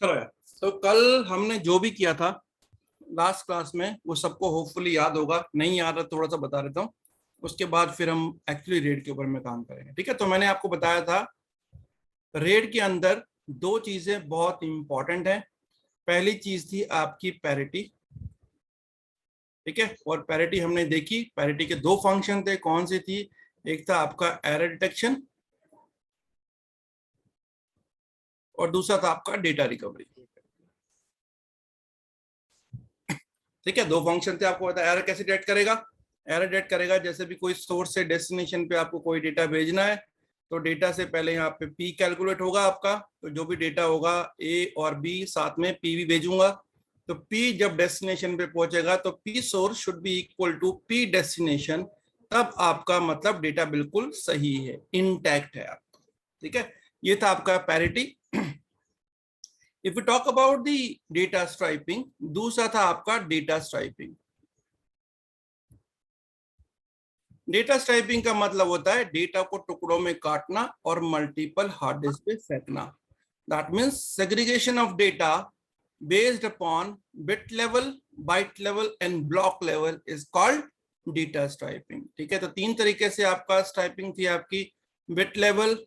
चलो यार, तो कल हमने जो भी किया था लास्ट क्लास में वो सबको होपफुली याद होगा। नहीं याद है थोड़ा सा बता देता हूँ, उसके बाद फिर हम एक्चुअली रेट के ऊपर में काम करेंगे। ठीक है, तो मैंने आपको बताया था रेट के अंदर दो चीजें बहुत इंपॉर्टेंट हैं। पहली चीज थी आपकी पैरिटी। ठीक है, और पैरिटी हमने देखी, पैरिटी के दो फंक्शन थे। कौन सी थी? एक था आपका एरर डिटेक्शन और दूसरा था आपका डेटा रिकवरी। ठीक है, दो फंक्शन थे। आपको पता है एरर कैसे डिटेक्ट करेगा? एरर डिटेक्ट करेगा जैसे भी कोई सोर्स से डेस्टिनेशन पे आपको कोई डेटा भेजना है, तो डेटा से पहले यहाँ पे पी कैलकुलेट होगा आपका। तो जो भी डेटा होगा ए और बी, साथ में पी भी भेजूंगा। तो पी जब डेस्टिनेशन पे पहुंचेगा तो P source should be equal to P destination. तब आपका मतलब डेटा बिल्कुल सही है, इंटैक्ट है आपका। ठीक है, ये था आपका parity. If you talk about the data striping, दूसरा था आपका डेटा स्ट्राइपिंग। डेटा स्ट्राइपिंग का मतलब होता है डेटा को टुकड़ों में काटना और मल्टीपल हार्ड डिस्क पे फेंकना। That means segregation of data based upon bit level, byte level and block level is called data striping. ठीक है, तो तीन तरीके से आपका स्ट्राइपिंग थी आपकी, bit level,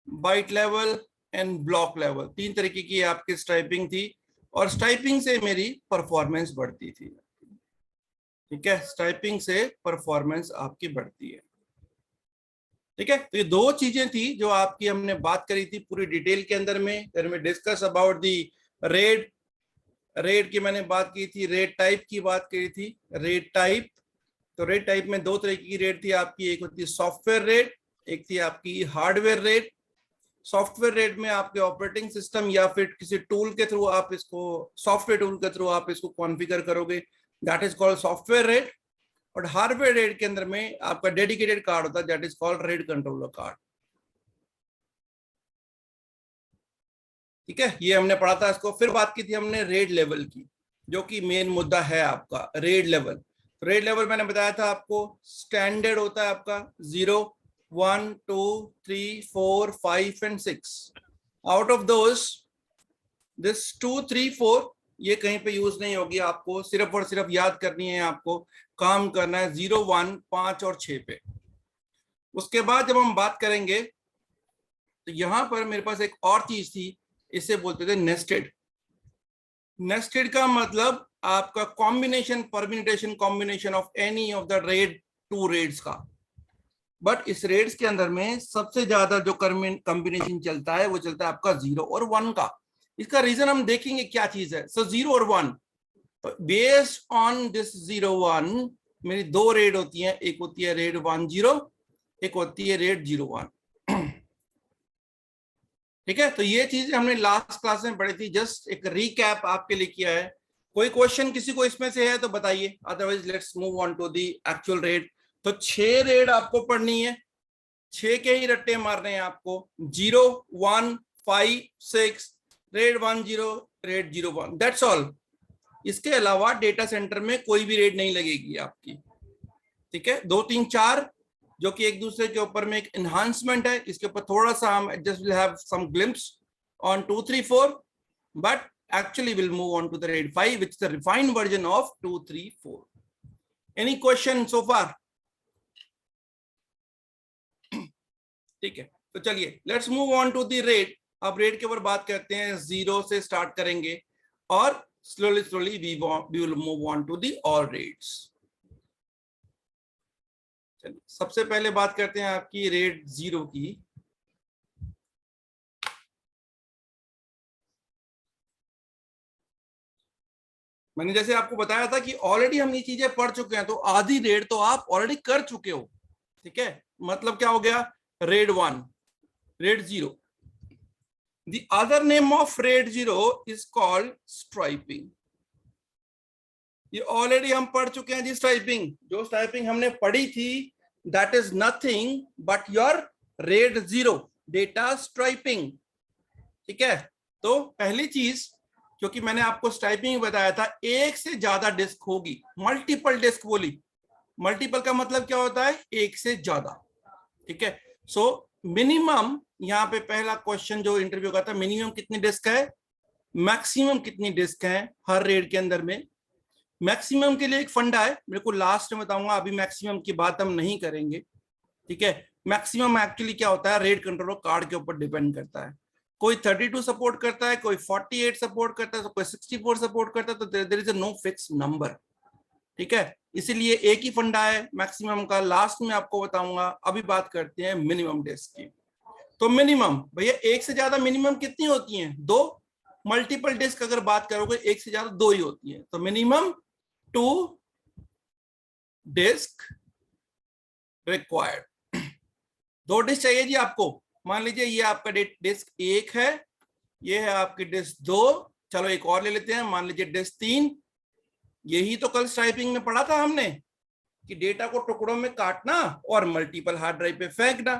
byte level and block level. तीन तरीके की आपकी स्ट्राइपिंग थी और स्ट्राइपिंग से मेरी परफॉर्मेंस बढ़ती थी। ठीक है, स्ट्राइपिंग से परफॉर्मेंस आपकी बढ़ती है। ठीक है, तो ये दो चीजें थी जो आपकी हमने बात करी थी पूरी डिटेल के अंदर में discuss about the rate. Rate की मैंने बात की थी, रेट टाइप की बात करी थी, रेट टाइप। तो रेट टाइप में दो तरह की रेट थी आपकी, एक होती है सॉफ्टवेयर रेट, एक थी आपकी हार्डवेयर रेट। सॉफ्टवेयर रेट में आपके ऑपरेटिंग सिस्टम या फिर किसी टूल के थ्रू आप इसको, सॉफ्टवेयर टूल के थ्रू आप इसको कॉन्फ़िगर करोगे, that is called software rate. और हार्डवेयर रेट के अंदर में आपका डेडिकेटेड कार्ड होता है, that is called rate controller card. ठीक है, ये हमने पढ़ा था इसको। फिर बात की थी हमने रेट लेवल की, जो कि मेन मुद्दा है आपका रेट लेवल। रेट लेवल मैंने बताया था आपको, स्टैंडर्ड होता है आपका 0, 1, 2, 3, 4, 5 and 6। Out of those this 2, 3, 4 ये कहीं पे यूज नहीं होगी, आपको सिर्फ और सिर्फ याद करनी है, आपको काम करना है 0, 1, 5 और 6 पे। उसके बाद जब हम बात करेंगे तो यहां पर मेरे पास एक और चीज थी, इसे बोलते थे नेस्टेड। नेस्टेड का मतलब आपका combination, permutation combination of any of the RAID, two RAIDs का। बट इस रेट्स के अंदर में सबसे ज्यादा जो कॉम्बिनेशन चलता है वो चलता है आपका 0 और 1 का। इसका रीजन हम देखेंगे क्या चीज है। सो 0 और 1, बेस्ड ऑन दिस 0, 1 मेरी दो रेट होती हैं, एक होती है रेट 1, 0, एक होती है रेट 0, 1। ठीक है, तो ये चीज हमने लास्ट क्लास में पढ़ी थी, जस्ट एक रीकैप आपके लिए किया है। कोई क्वेश्चन किसी को इसमें से है तो बताइए, otherwise let's move on to the actual RAID. तो 6 रेट आपको पढ़नी है, 6 के ही रट्टे मारने हैं आपको, 0, 1, 5, 6, रेट 1, 0, रेट 0, 1, दैट्स ऑल। इसके अलावा डेटा सेंटर में कोई भी रेट नहीं लगेगी आपकी। ठीक है, 2, 3, 4 जो कि एक दूसरे के ऊपर में एक एनहांसमेंट है, इसके ऊपर थोड़ा सा हम just will have some glimpse on 2, 3, 4, but actually we'll move on to the RAID 5, which is the refined version of 2, 3, 4. Any question so far? ठीक है, तो चलिए let's move on to the RAID. अब रेट के ऊपर बात करते हैं, 0 से स्टार्ट करेंगे और slowly slowly we will move on to the all RAIDs. चलिए सबसे पहले बात करते हैं आपकी रेट 0 की। मैंने जैसे आपको बताया था कि ऑलरेडी हम ये चीजें पढ़ चुके हैं, तो आधी रेट तो आप ऑलरेडी कर चुके हो। ठीक है, मतलब क्या हो गया, rate 1, rate 0। The other name of RAID 0 is called striping. ये ऑलरेडी हम पढ़ चुके हैं जी स्ट्राइपिंग। जो स्ट्राइपिंग हमने पढ़ी थी that is nothing but your RAID 0, data striping. ठीक है, तो पहली चीज, क्योंकि मैंने आपको स्ट्राइपिंग बताया था, एक से ज्यादा डिस्क होगी, मल्टीपल डिस्क बोली। मल्टीपल का मतलब क्या होता है, एक से ज्यादा। ठीक है, सो मिनिमम यहाँ पे पहला क्वेश्चन जो इंटरव्यू का था, मिनिमम कितनी डिस्क है, मैक्सिमम कितनी डिस्क हैं हर रेड के अंदर में। मैक्सिमम के लिए एक फंडा है, मेरे को लास्ट में बताऊंगा, अभी मैक्सिमम की बात हम नहीं करेंगे, ठीक है। मैक्सिमम एक्चुअली क्या होता है, रेट कंट्रोलर कार्ड के ऊपर डिपेंड करता है। कोई 32 सपोर्ट करता है, कोई 48 सपोर्ट करता है, कोई 64 सपोर्ट करता है, तो there is a no fix number, ठीक है। इसीलिए एक ही फंडा है मैक्सिमम का, लास्ट में आपको बताऊंगा। अभी बात करते हैं मिनिमम डिस्क की। तो मिनिमम भैया एक से ज्यादा मिनिमम कितनी होती हैं, 2। मल्टीपल डिस्क अगर बात करोगे एक से ज्यादा 2 ही होती है। तो मिनिमम 2 डिस्क रिक्वायर्ड। 2 डिस्क चाहिए जी आपको। मान लीजिए ये आपका डिस्क 1 है, ये है आपकी डिस्क 2, चलो एक और ले लेते हैं, मान लीजिए डिस्क 3। यही तो कल स्ट्राइपिंग में पढ़ा था हमने कि डेटा को टुकड़ों में काटना और मल्टीपल हार्ड ड्राइव पे फेंकना।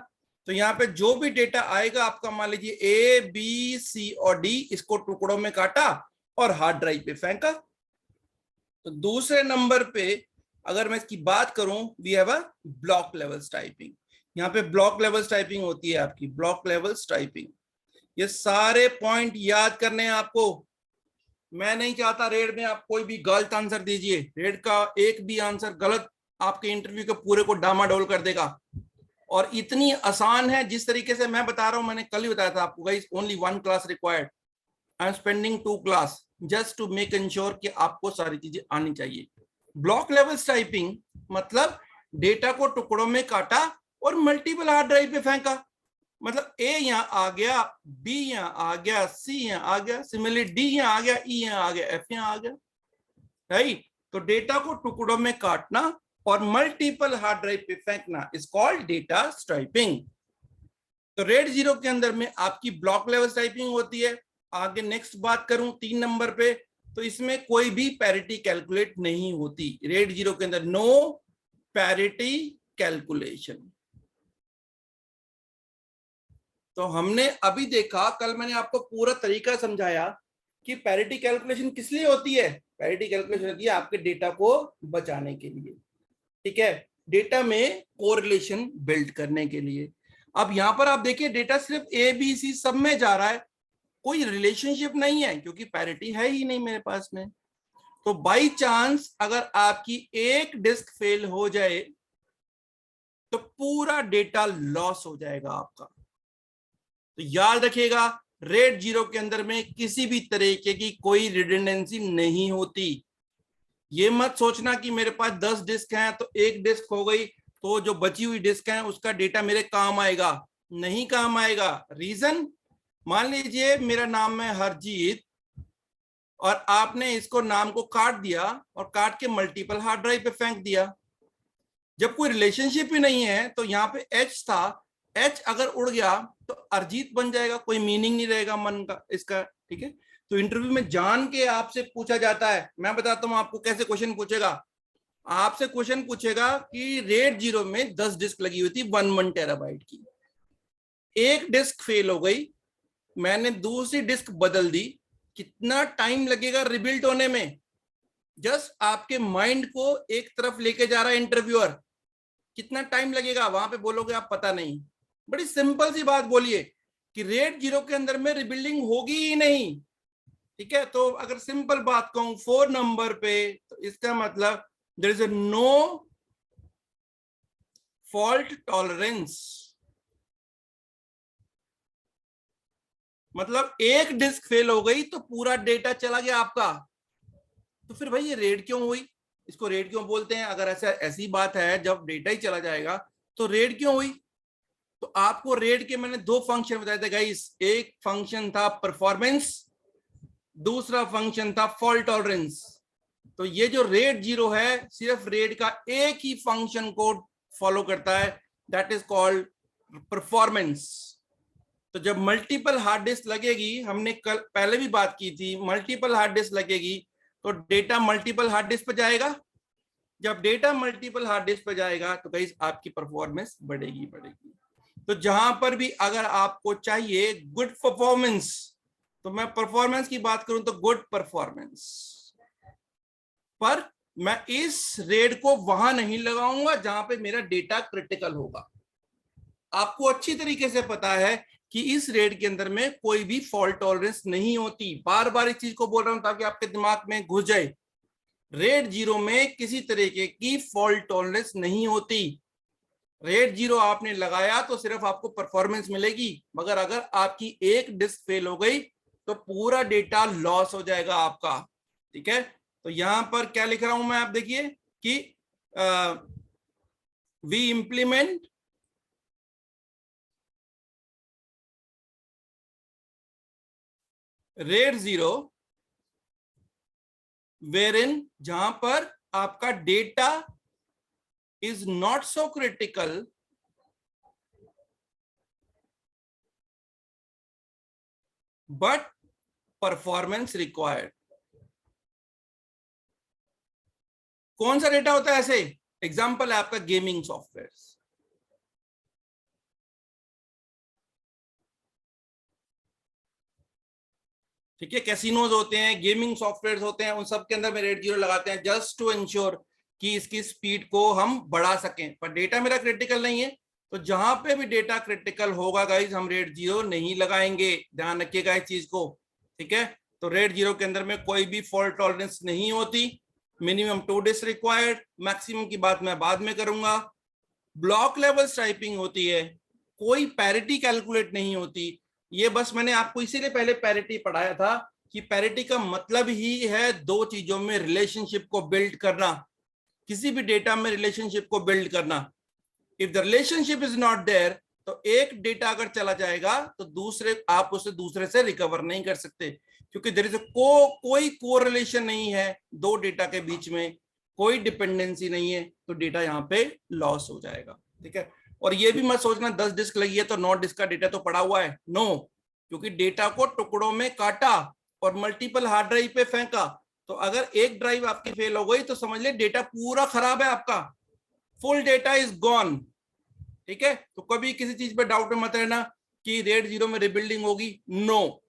तो यहाँ पे जो भी डेटा आएगा आपका, मान लीजिए ए बी सी और डी, इसको टुकड़ों में काटा और हार्ड ड्राइव पे फेंका। तो दूसरे नंबर पे अगर मैं इसकी बात करूं, we have a block level typing. यहाँ पे ब्लॉक लेवल टाइपिंग होती है आपकी, ब्लॉक लेवल टाइपिंग। ये सारे पॉइंट याद करने हैं आपको। मैं नहीं चाहता रेड में आप कोई भी गलत आंसर दीजिए, रेड का एक भी आंसर गलत आपके इंटरव्यू के पूरे को डामाडोल कर देगा। और इतनी आसान है जिस तरीके से मैं बता रहा हूं, मैंने कल ही बताया था आपको, guys only 1 class required, I am spending 2 class just to make ensure कि आपको सारी चीजें आनी चाहिए। ब्लॉक लेवल टाइपिंग मतलब डेटा को टुकड़ों में काटा और मल्टीपल हार्ड ड्राइव पे फेंका। मतलब ए यहाँ आ गया, बी यहाँ आ गया, सी यहाँ आ गया, सिमिलरली डी यहाँ आ गया, ई यहाँ आ गया, एफ यहाँ आ गया, राइट। तो डेटा को टुकड़ों में काटना और मल्टीपल हार्ड ड्राइव पे फेंकना इज कॉल्ड डेटा स्ट्राइपिंग। तो रेड 0 के अंदर में आपकी ब्लॉक लेवल टाइपिंग होती है। आगे नेक्स्ट बात करूं 3 नंबर पे, तो इसमें कोई भी पैरिटी कैलकुलेट नहीं होती। रेड 0 के अंदर नो पैरिटी कैलकुलेशन। तो हमने अभी देखा, कल मैंने आपको पूरा तरीका समझाया कि पैरिटी कैलकुलेशन किस लिए होती है। पैरिटी कैलकुलेशन होती है आपके डेटा को बचाने के लिए, ठीक है, डेटा में कोरिलेशन बिल्ड करने के लिए। अब यहां पर आप देखिए डेटा सिर्फ ए बी सी सब में जा रहा है, कोई रिलेशनशिप नहीं है क्योंकि पैरिटी है ही नहीं मेरे पास में। तो बाई चांस अगर आपकी एक डिस्क फेल हो जाए तो पूरा डेटा लॉस हो जाएगा आपका। तो याद रखिएगा रेड 0 के अंदर में किसी भी तरीके की कोई रिडंडेंसी नहीं होती। ये मत सोचना कि मेरे पास 10 डिस्क हैं तो एक डिस्क हो गई तो जो बची हुई डिस्क है उसका डेटा मेरे काम आएगा, नहीं काम आएगा। रीजन, मान लीजिए मेरा नाम है हरजीत और आपने इसको नाम को काट दिया और काट के मल्टीपल हार्ड ड्राइव पे फेंक दिया। जब कोई रिलेशनशिप ही नहीं है तो यहाँ पे एच था, एच अगर उड़ गया तो अरजीत बन जाएगा, कोई मीनिंग नहीं रहेगा मन का इसका, ठीक है। तो इंटरव्यू में जान के आपसे पूछा जाता है, मैं बताता हूं आपको कैसे क्वेश्चन पूछेगा। आपसे क्वेश्चन पूछेगा कि रेड 0 में 10 डिस्क लगी हुई थी 1 टेराबाइट की, एक डिस्क फेल हो गई, मैंने दूसरी डिस्क बदल दी, कितना टाइम लगेगा रिबिल्ड होने में। जस्ट आपके माइंड को एक तरफ लेके जा रहा है इंटरव्यूअर, कितना टाइम लगेगा वहां पे बोलोगे आप पता नहीं। बड़ी सिंपल सी बात बोलिए कि रेड 0 के अंदर में रिबिल्डिंग होगी ही नहीं, ठीक है। तो अगर सिंपल बात कहूं 4 नंबर पे, तो इसका मतलब there is no fault tolerance. मतलब एक डिस्क फेल हो गई तो पूरा डेटा चला गया आपका। तो फिर भाई ये रेड क्यों हुई, इसको रेड क्यों बोलते हैं। अगर ऐसा ऐसी बात है जब डेटा ही चला जाएगा तो रेड क्यों हुई। तो आपको रेड के मैंने 2 फंक्शन बताए थे गाइस, एक फंक्शन था परफॉर्मेंस, दूसरा फंक्शन था फॉल्ट टॉलरेंस। तो ये जो रेड 0 है सिर्फ रेड का एक ही फंक्शन को फॉलो करता है, दैट इज कॉल्ड परफॉर्मेंस। तो जब मल्टीपल हार्ड डिस्क लगेगी, हमने कल पहले भी बात की थी, मल्टीपल हार्ड डिस्क लगेगी तो डेटा मल्टीपल हार्ड डिस्क पर जाएगा। जब डेटा मल्टीपल हार्ड डिस्क पर जाएगा तो गाइस आपकी परफॉर्मेंस बढ़ेगी। तो जहां पर भी अगर आपको चाहिए गुड परफॉर्मेंस, तो मैं परफॉर्मेंस की बात करूं तो गुड परफॉर्मेंस, पर मैं इस रेड को वहां नहीं लगाऊंगा जहां पे मेरा डेटा क्रिटिकल होगा। आपको अच्छी तरीके से पता है कि इस रेड के अंदर में कोई भी फॉल्ट टॉलरेंस नहीं होती। बार बार इस चीज को बोल रहा हूं ताकि आपके दिमाग में घुस जाए। रेड जीरो में किसी तरीके की फॉल्ट टॉलरेंस नहीं होती। रेड जीरो आपने लगाया तो सिर्फ आपको परफॉर्मेंस मिलेगी, मगर अगर आपकी एक डिस्क फेल हो गई तो पूरा डेटा लॉस हो जाएगा आपका। ठीक है, तो यहां पर क्या लिख रहा हूं मैं, आप देखिए कि वी इंप्लीमेंट रेड जीरो वेरिन, जहां पर आपका data is not so critical but performance required. कौन सा डेटा होता है ऐसे? एग्जांपल है आपका गेमिंग सॉफ्टवेयर। ठीक है, कैसीनोज होते हैं, गेमिंग सॉफ्टवेयर होते हैं, उन सब के अंदर में रेड जीरो लगाते हैं जस्ट टू इंश्योर कि इसकी स्पीड को हम बढ़ा सकें। पर डेटा मेरा क्रिटिकल नहीं है, तो जहां पे भी डेटा क्रिटिकल होगा गाइज हम रेड जीरो नहीं लगाएंगे। ध्यान रखिएगा इस चीज को। ठीक है, तो रेड जीरो के अंदर में कोई भी फॉल्ट टॉलरेंस नहीं होती। मिनिमम 2 डिस्क रिक्वायर्ड, मैक्सिमम की बात मैं बाद में करूंगा। ब्लॉक लेवल स्ट्राइपिंग होती है, कोई पैरिटी कैलकुलेट नहीं होती। ये बस मैंने आपको इसीलिए पहले पैरिटी पढ़ाया था कि पैरिटी का मतलब ही है दो चीजों में रिलेशनशिप को बिल्ड करना, किसी भी डेटा में रिलेशनशिप को बिल्ड करना। If the relationship is not there, तो एक डेटा अगर चला जाएगा तो दूसरे आप उसे दूसरे से रिकवर नहीं कर सकते, क्योंकि देयर इज कोई कोरिलेशन नहीं है दो डेटा के बीच में, कोई डिपेंडेंसी नहीं है, तो डेटा यहाँ पे लॉस हो जाएगा। ठीक है, और ये भी मत सोचना 10 डिस्क लगी है तो 9 डिस्क का डेटा तो पड़ा हुआ है। नो, क्योंकि डेटा को टुकड़ों में काटा और मल्टीपल हार्ड ड्राइव पे फेंका, तो अगर एक ड्राइव आपकी फेल हो गई तो समझ ले डेटा पूरा खराब है आपका, फुल डेटा इज गॉन। ठीक है, तो कभी किसी चीज पे डाउट में मत रहना कि रेड जीरो में रिबिल्डिंग होगी। नो,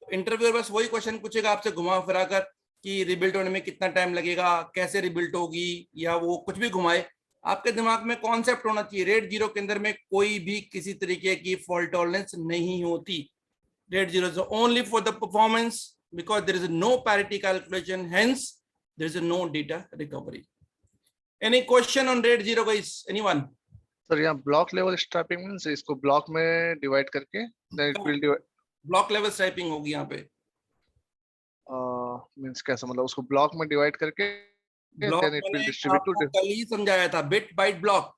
इंटरव्यूअर बस वही क्वेश्चन पूछेगा आपसे घुमा फिरा कर कि रिबिल्ड होने में कितना टाइम लगेगा, कैसे रिबिल्ड होगी, या वो कुछ भी घुमाए। आपके दिमाग में कॉन्सेप्ट होना चाहिए रेड जीरो के अंदर में कोई भी किसी तरीके की फॉल्ट टॉलरेंस नहीं होती। RAID zero is only for the performance because there is no parity calculation, hence there is no data recovery. Any question on RAID zero guys, anyone? Sir यहाँ ब्लॉक लेवल स्ट्रैपिंग मींस इसको block में divide करके then it will divide. Block level striping होगी यहाँ पे। Means कैसा, मतलब उसको ब्लॉक में डिवाइड करके ब्लॉक देन इट विल मैंने डिस्ट्रीब्यूट आपको टू। कल ही समझाया था, बिट बाइट ब्लॉक।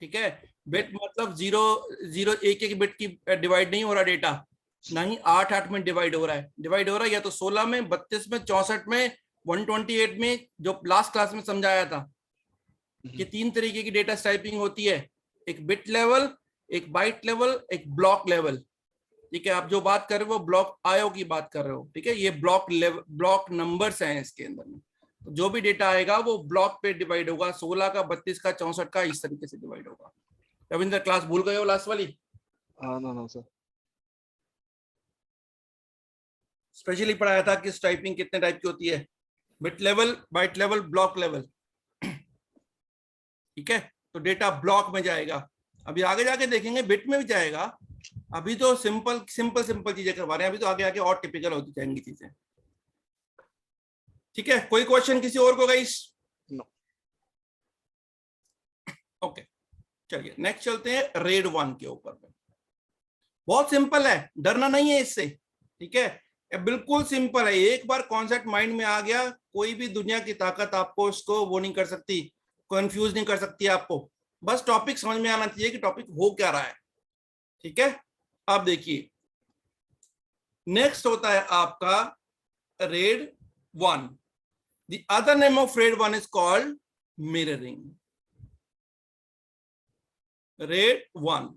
ठीक है, बिट मतलब 0 0 एक बिट की डिवाइड नहीं हो रहा डेटा, नहीं 8 में डिवाइड हो रहा है। डिवाइड हो रहा है या तो 16 में, 32 में, 64 में, 128 में, जो लास्ट क्लास में समझाया था कि 3 तरीके की डेटा टाइपिंग होती है, एक बिट लेवल, एक बाइट लेवल, एक ब्लॉक लेवल। ठीक है, आप जो बात कर रहे हो वो ब्लॉक आयो की बात कर रहे हो। ठीक है, ये ब्लॉक लेवल, ब्लॉक नंबर्स हैं इसके अंदर में, तो जो भी डेटा आएगा वो ब्लॉक पे डिवाइड होगा, 16 का, 32 का, 64 का, इस तरीके से डिवाइड होगा। रविंद्र क्लास भूल गए हो लास्ट वाली? नो सर, स्पेशली पढ़ाया था कि टाइपिंग कितने टाइप की होती है, bit level, byte level, block level. ठीक है, तो डेटा ब्लॉक में जाएगा, अभी आगे जाके देखेंगे बिट में भी जाएगा। अभी तो सिंपल सिंपल सिंपल चीजें करवा रहे हैं, अभी तो आगे आगे और टिपिकल होती जाएंगी चीजें। ठीक है, कोई क्वेश्चन किसी और को गाइस? नो। ओके, चलिए नेक्स्ट चलते हैं रेड 1 के ऊपर में। बहुत सिंपल है, डरना नहीं है इससे। ठीक है, बिल्कुल सिंपल है, एक बार कॉन्सेप्ट माइंड में आ गया, कोई भी दुनिया की ताकत आपको इसको वो नहीं कर सकती, कंफ्यूज नहीं कर सकती आपको। बस टॉपिक समझ में आना चाहिए कि टॉपिक हो क्या रहा है। ठीक है, अब देखिए नेक्स्ट होता है आपका red 1। The other name of red 1 is called mirroring. Red 1,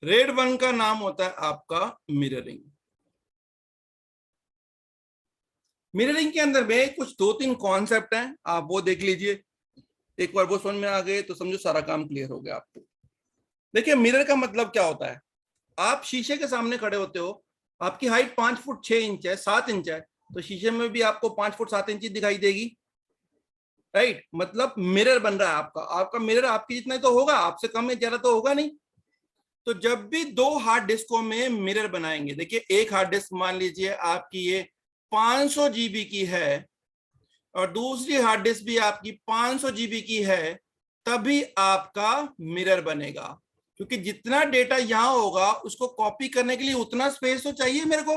red 1 का नाम होता है आपका मिररिंग। मिररिंग के अंदर में कुछ 2-3 कॉन्सेप्ट हैं, आप वो देख लीजिए। एक बार वो समझ में आ गए तो समझो सारा काम क्लियर हो गया आपको। देखिए मिरर का मतलब क्या होता है, आप शीशे के सामने खड़े होते हो, आपकी हाइट 5 फुट 6 इंच है, 7 इंच है, तो शीशे में भी आपको 5 फुट 7 इंच दिखाई देगी, राइट? मतलब मिरर बन रहा है आपका। आपका मिरर आपकी जितना तो होगा, आपसे कम या ज्यादा तो होगा नहीं। तो जब भी दो हार्ड डिस्कों में मिरर बनाएंगे, देखिए एक हार्ड डिस्क मान लीजिए आपकी ये 500 जीबी की है और दूसरी हार्ड डिस्क भी आपकी 500 जीबी की है, तभी आपका मिरर बनेगा, क्योंकि जितना डेटा यहां होगा उसको कॉपी करने के लिए उतना स्पेस तो चाहिए मेरे को।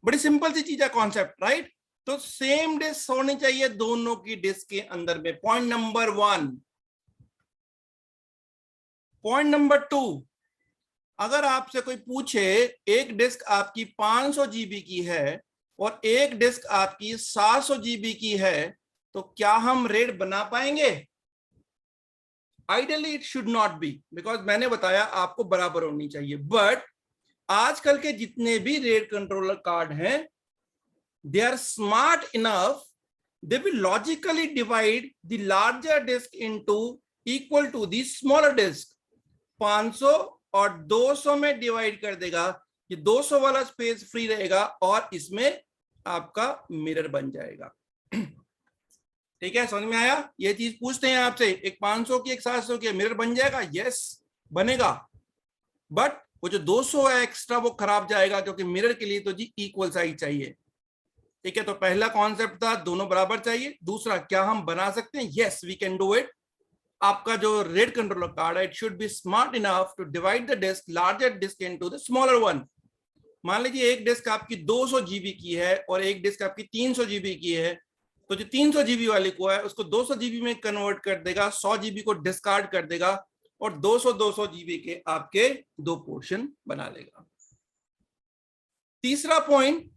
बड़ी सिंपल सी चीज है कॉन्सेप्ट, राइट? तो सेम डिस्क होनी चाहिए दोनों की डिस्क के अंदर में, पॉइंट नंबर 1। पॉइंट नंबर 2, अगर आपसे कोई पूछे एक डिस्क आपकी 500 जीबी की है और एक डिस्क आपकी 700 जीबी की है, तो क्या हम रेड बना पाएंगे? Ideally it should not be, because मैंने बताया आपको बराबर होनी चाहिए। बट आजकल के जितने भी रेड कंट्रोलर कार्ड हैं, they are smart enough, they will logically divide the larger disk into equal to the smaller disk। 500 और 200 में डिवाइड कर देगा, ये 200 वाला स्पेस फ्री रहेगा और इसमें आपका मिरर बन जाएगा। ठीक है, समझ में आया? ये चीज पूछते हैं आपसे, एक 500 की एक 700 की मिरर बन जाएगा? यस बनेगा, बट वो जो 200 है एक्स्ट्रा वो खराब जाएगा, क्योंकि मिरर के लिए तो जी इक्वल साइज चाहिए। ठीक है, तो पहला कॉन्सेप्ट था दोनों बराबर चाहिए। दूसरा, क्या हम बना सकते हैं? Yes we can do it. आपका जो रेड कंट्रोलर कार्ड है, it should be smart enough to divide the disk, larger disk into the smaller one. मान लीजिए एक डिस्क आपकी 200 जीबी की है और एक डिस्क आपकी 300 जीबी की है, तो जो 300 जीबी वाली को है उसको 200 जीबी में कन्वर्ट कर देगा, 100 जीबी को डिस्कार्ड कर देगा और 200 जीबी के आपके दो पोर्शन बना लेगा। तीसरा पॉइंट,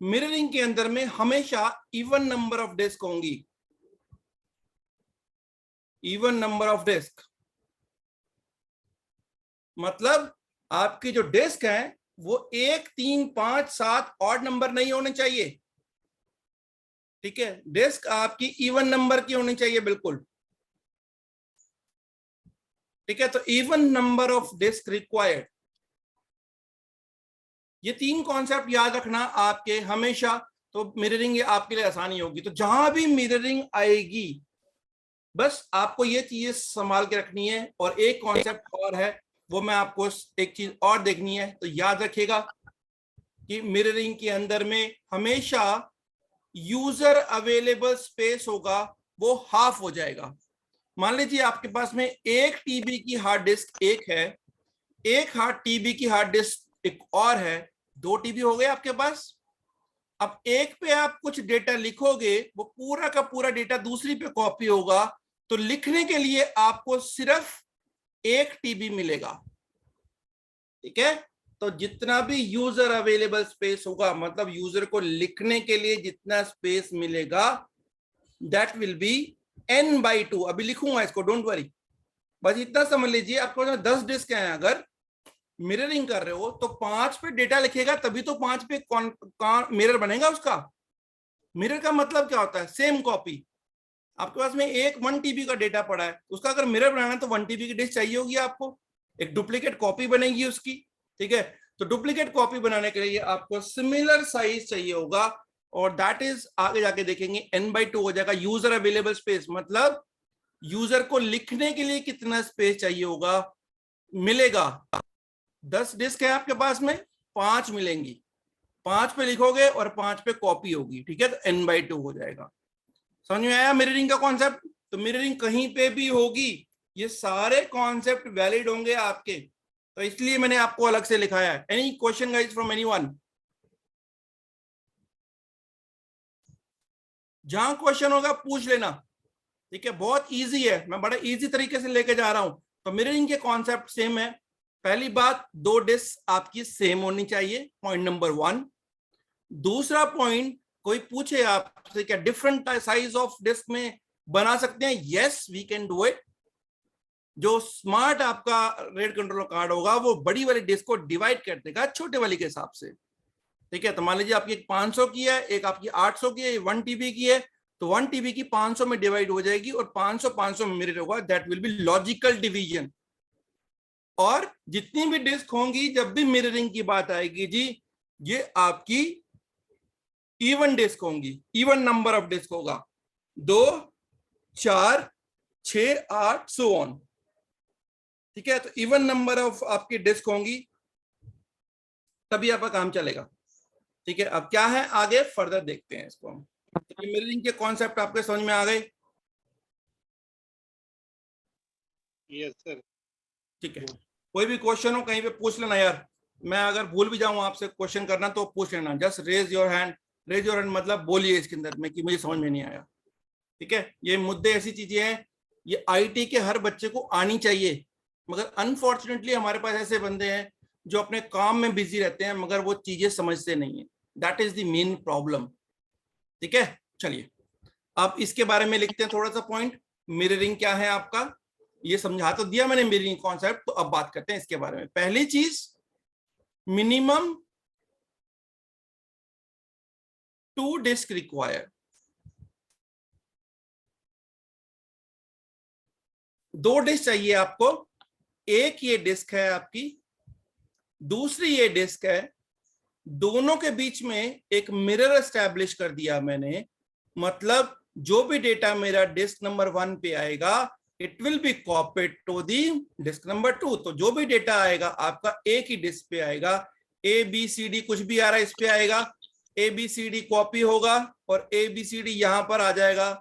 मिररिंग के अंदर में हमेशा इवन नंबर ऑफ डिस्क होंगी। इवन नंबर ऑफ डिस्क मतलब आपकी जो डिस्क है वो 1, 3, 5, 7 ऑड नंबर नहीं होने चाहिए। ठीक है, डिस्क आपकी इवन नंबर की होनी चाहिए बिल्कुल। ठीक है, तो even number of disk required. ये 3 कॉन्सेप्ट याद रखना आपके हमेशा, तो मिररिंग आपके लिए आसानी होगी। तो जहां भी मिररिंग आएगी बस आपको ये चीजें संभाल के रखनी है। और एक कॉन्सेप्ट और है, वो मैं आपको एक चीज और देखनी है, तो याद रखिएगा कि मिररिंग के अंदर में हमेशा यूजर अवेलेबल स्पेस होगा, वो हाफ हो जाएगा। मान लीजिए आपके पास में 1 टीबी की हार्ड डिस्क एक है, एक हार्ड टीबी की हार्ड डिस्क एक और है, 2 टीबी हो गए आपके पास। अब एक पे आप कुछ डेटा लिखोगे, वो पूरा का पूरा डेटा दूसरी पे कॉपी होगा, तो लिखने के लिए आपको सिर्फ 1 टीबी मिलेगा। ठीक है, तो जितना भी यूजर अवेलेबल स्पेस होगा, मतलब यूजर को लिखने के लिए जितना स्पेस मिलेगा, दैट विल बी n/2। अभी लिखूंगा इसको, डोंट वरी, बस इतना समझ लीजिए। आपको 10 डिस्क हैं, अगर मिररिंग कर रहे हो तो 5 पे डेटा लिखेगा, तभी तो 5 पे मिरर बनेगा उसका। मिरर का मतलब क्या होता है? Same copy. आपके पास में एक 1 टीबी का डेटा पड़ा है, उसका अगर मिरर बनाना है तो 1 टीबी की डिस्क चाहिए होगी आपको, एक डुप्लीकेट कॉपी बनेगी उसकी। ठीक है, तो डुप्लीकेट कॉपी बनाने के लिए आपको सिमिलर साइज चाहिए होगा, और दैट इज आगे जाके देखेंगे n/2 हो जाएगा। यूजर अवेलेबल स्पेस मतलब यूजर को लिखने के लिए कितना स्पेस चाहिए होगा, मिलेगा। 10 डिस्क है आपके पास में, 5 मिलेंगी, 5 पे लिखोगे और 5 पे कॉपी होगी। ठीक है, तो n/2 हो जाएगा। समझ में आया मिररिंग का कॉन्सेप्ट? तो मिररिंग कहीं पे भी होगी, ये सारे कॉन्सेप्ट वैलिड होंगे आपके, तो इसलिए मैंने आपको अलग से लिखाया है। Any question guys from anyone? जहां क्वेश्चन होगा पूछ लेना। ठीक है, बहुत इजी है, मैं बड़ा इजी तरीके से लेके जा रहा हूं। तो मिररिंग के कॉन्सेप्ट सेम है। पहली बात, 2 डिस्क आपकी सेम होनी चाहिए, पॉइंट नंबर 1। दूसरा पॉइंट, कोई पूछे आपसे क्या डिफरेंट साइज ऑफ डिस्क में बना सकते हैं? Yes we can do it. जो स्मार्ट आपका रेड कंट्रोलर कार्ड होगा वो बड़ी वाली डिस्क को डिवाइड कर देगा छोटे वाली के हिसाब से। ठीक है, तो मान लीजिए आपकी 500 की है, एक आपकी 800 की है, 1 टीबी की है, तो 1 टीबी की 500 में डिवाइड हो जाएगी और 500 में मिरर होगा। That will be logical division. और जितनी भी डिस्क होंगी, जब भी मिररिंग की बात आएगी जी, ये आपकी इवन डिस्क होंगी, इवन नंबर ऑफ डिस्क होगा, 2, 4, 6, 8 सो ऑन। ठीक है, तो इवन नंबर ऑफ आपकी डिस्क होंगी तभी आपका काम चलेगा। ठीक है, अब क्या है आगे फर्दर देखते हैं इसको हम। तो मिररिंग के कॉन्सेप्ट आपके समझ में आ गए? Yes sir. ठीक है, कोई भी क्वेश्चन हो कहीं पे पूछ लेना यार, मैं अगर भूल भी जाऊं आपसे क्वेश्चन करना तो पूछ लेना, just raise your hand. Raise your hand मतलब बोलिए इसके अंदर में कि मुझे समझ में नहीं आया। ठीक है, ये मुद्दे ऐसी चीजें हैं, ये आईटी के हर बच्चे को आनी चाहिए, मगर अनफॉर्चुनेटली हमारे पास ऐसे बंदे हैं जो अपने काम में बिजी रहते हैं मगर वो चीजें समझते नहीं है। That is the main problem. ठीक है, चलिए अब इसके बारे में लिखते हैं थोड़ा सा पॉइंट। मिररिंग क्या है आपका, ये समझा तो दिया मैंने मिररिंग कॉन्सेप्ट, तो अब बात करते हैं इसके बारे में। पहली चीज, मिनिमम 2 डिस्क रिक्वायर। 2 डिस्क चाहिए आपको, एक ये डिस्क है आपकी, दूसरी ये डिस्क है, दोनों के बीच में एक मिरर एस्टैब्लिश कर दिया मैंने। मतलब जो भी डेटा मेरा डिस्क नंबर 1 पे आएगा it will be copied to the disk number 2। तो जो भी डेटा आएगा आपका एक ही डिस्क पे आएगा, ए बी सी डी कुछ भी आ रहा है इस पे आएगा, A B C D copy होगा और ए बी सी डी यहां पर आ जाएगा।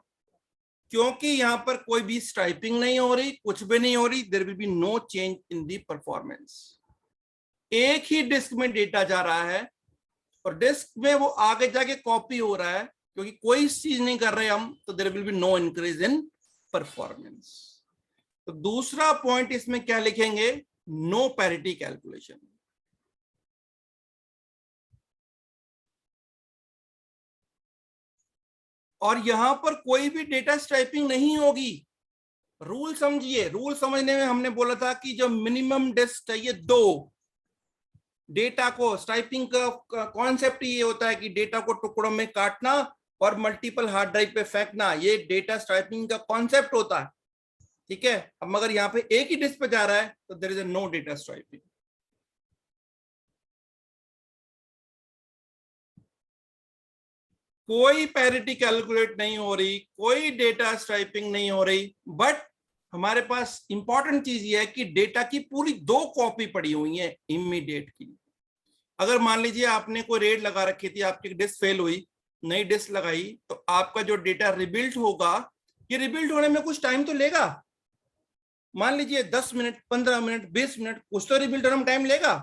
क्योंकि यहां पर कोई भी स्ट्राइपिंग नहीं हो रही, कुछ भी नहीं हो रही, there will be no change in the performance. एक ही डिस्क में डेटा जा रहा है और डिस्क में वो आगे जाके कॉपी हो रहा है, क्योंकि कोई चीज नहीं कर रहे हम, तो there will be no increase in performance. तो दूसरा पॉइंट इसमें क्या लिखेंगे, नो पैरिटी कैलकुलेशन। और यहां पर कोई भी डेटा स्ट्राइपिंग नहीं होगी। रूल समझिए, रूल समझने में हमने बोला था कि जो मिनिमम डिस्क चाहिए 2, डेटा को स्ट्राइपिंग का कॉन्सेप्ट ये होता है कि डेटा को टुकड़ों में काटना और मल्टीपल हार्ड ड्राइव पे फेंकना, ये डेटा स्ट्राइपिंग का कॉन्सेप्ट होता है। ठीक है, अब मगर यहाँ पे एक ही डिस्क पे जा रहा है तो there is no data striping. कोई पैरिटी कैलकुलेट नहीं हो रही, कोई डेटा स्ट्राइपिंग नहीं हो रही, बट हमारे पास इंपॉर्टेंट चीज ये है कि डेटा की पूरी 2 कॉपी पड़ी हुई है इमीडिएट की। अगर मान लीजिए आपने कोई रेड लगा रखी थी, आपकी डिस्क फेल हुई, नई डिस्क लगाई, तो आपका जो डेटा रिबिल्ड होगा, ये रिबिल्ड होने में कुछ टाइम तो लेगा। मान लीजिए 10 मिनट, 15 मिनट, 20 मिनट, कुछ तो रिबिल्ड होने में टाइम लेगा।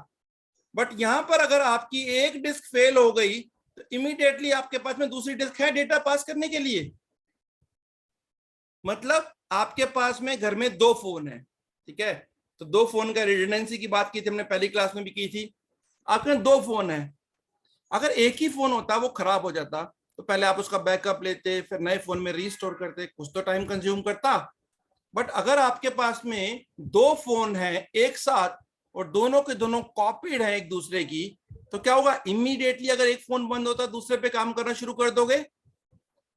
बट यहां पर अगर आपकी एक डिस्क फेल हो गई तो इमीडिएटली आपके पास में दूसरी डिस्क है डेटा पास करने के लिए। मतलब आपके पास में घर में 2 फोन है। ठीक है, तो 2 फोन का रिडंडेंसी की बात की थी हमने पहली क्लास में भी की थी। आपके 2 फोन है, अगर एक ही फोन होता वो खराब हो जाता तो पहले आप उसका बैकअप लेते, फिर नए फोन में रीस्टोर करते, कुछ तो टाइम कंज्यूम करता। बट अगर आपके पास में 2 फोन है एक साथ और दोनों के दोनों कॉपीड है एक दूसरे की, तो क्या होगा, इमीडिएटली अगर एक फोन बंद होता दूसरे पे काम करना शुरू कर दोगे।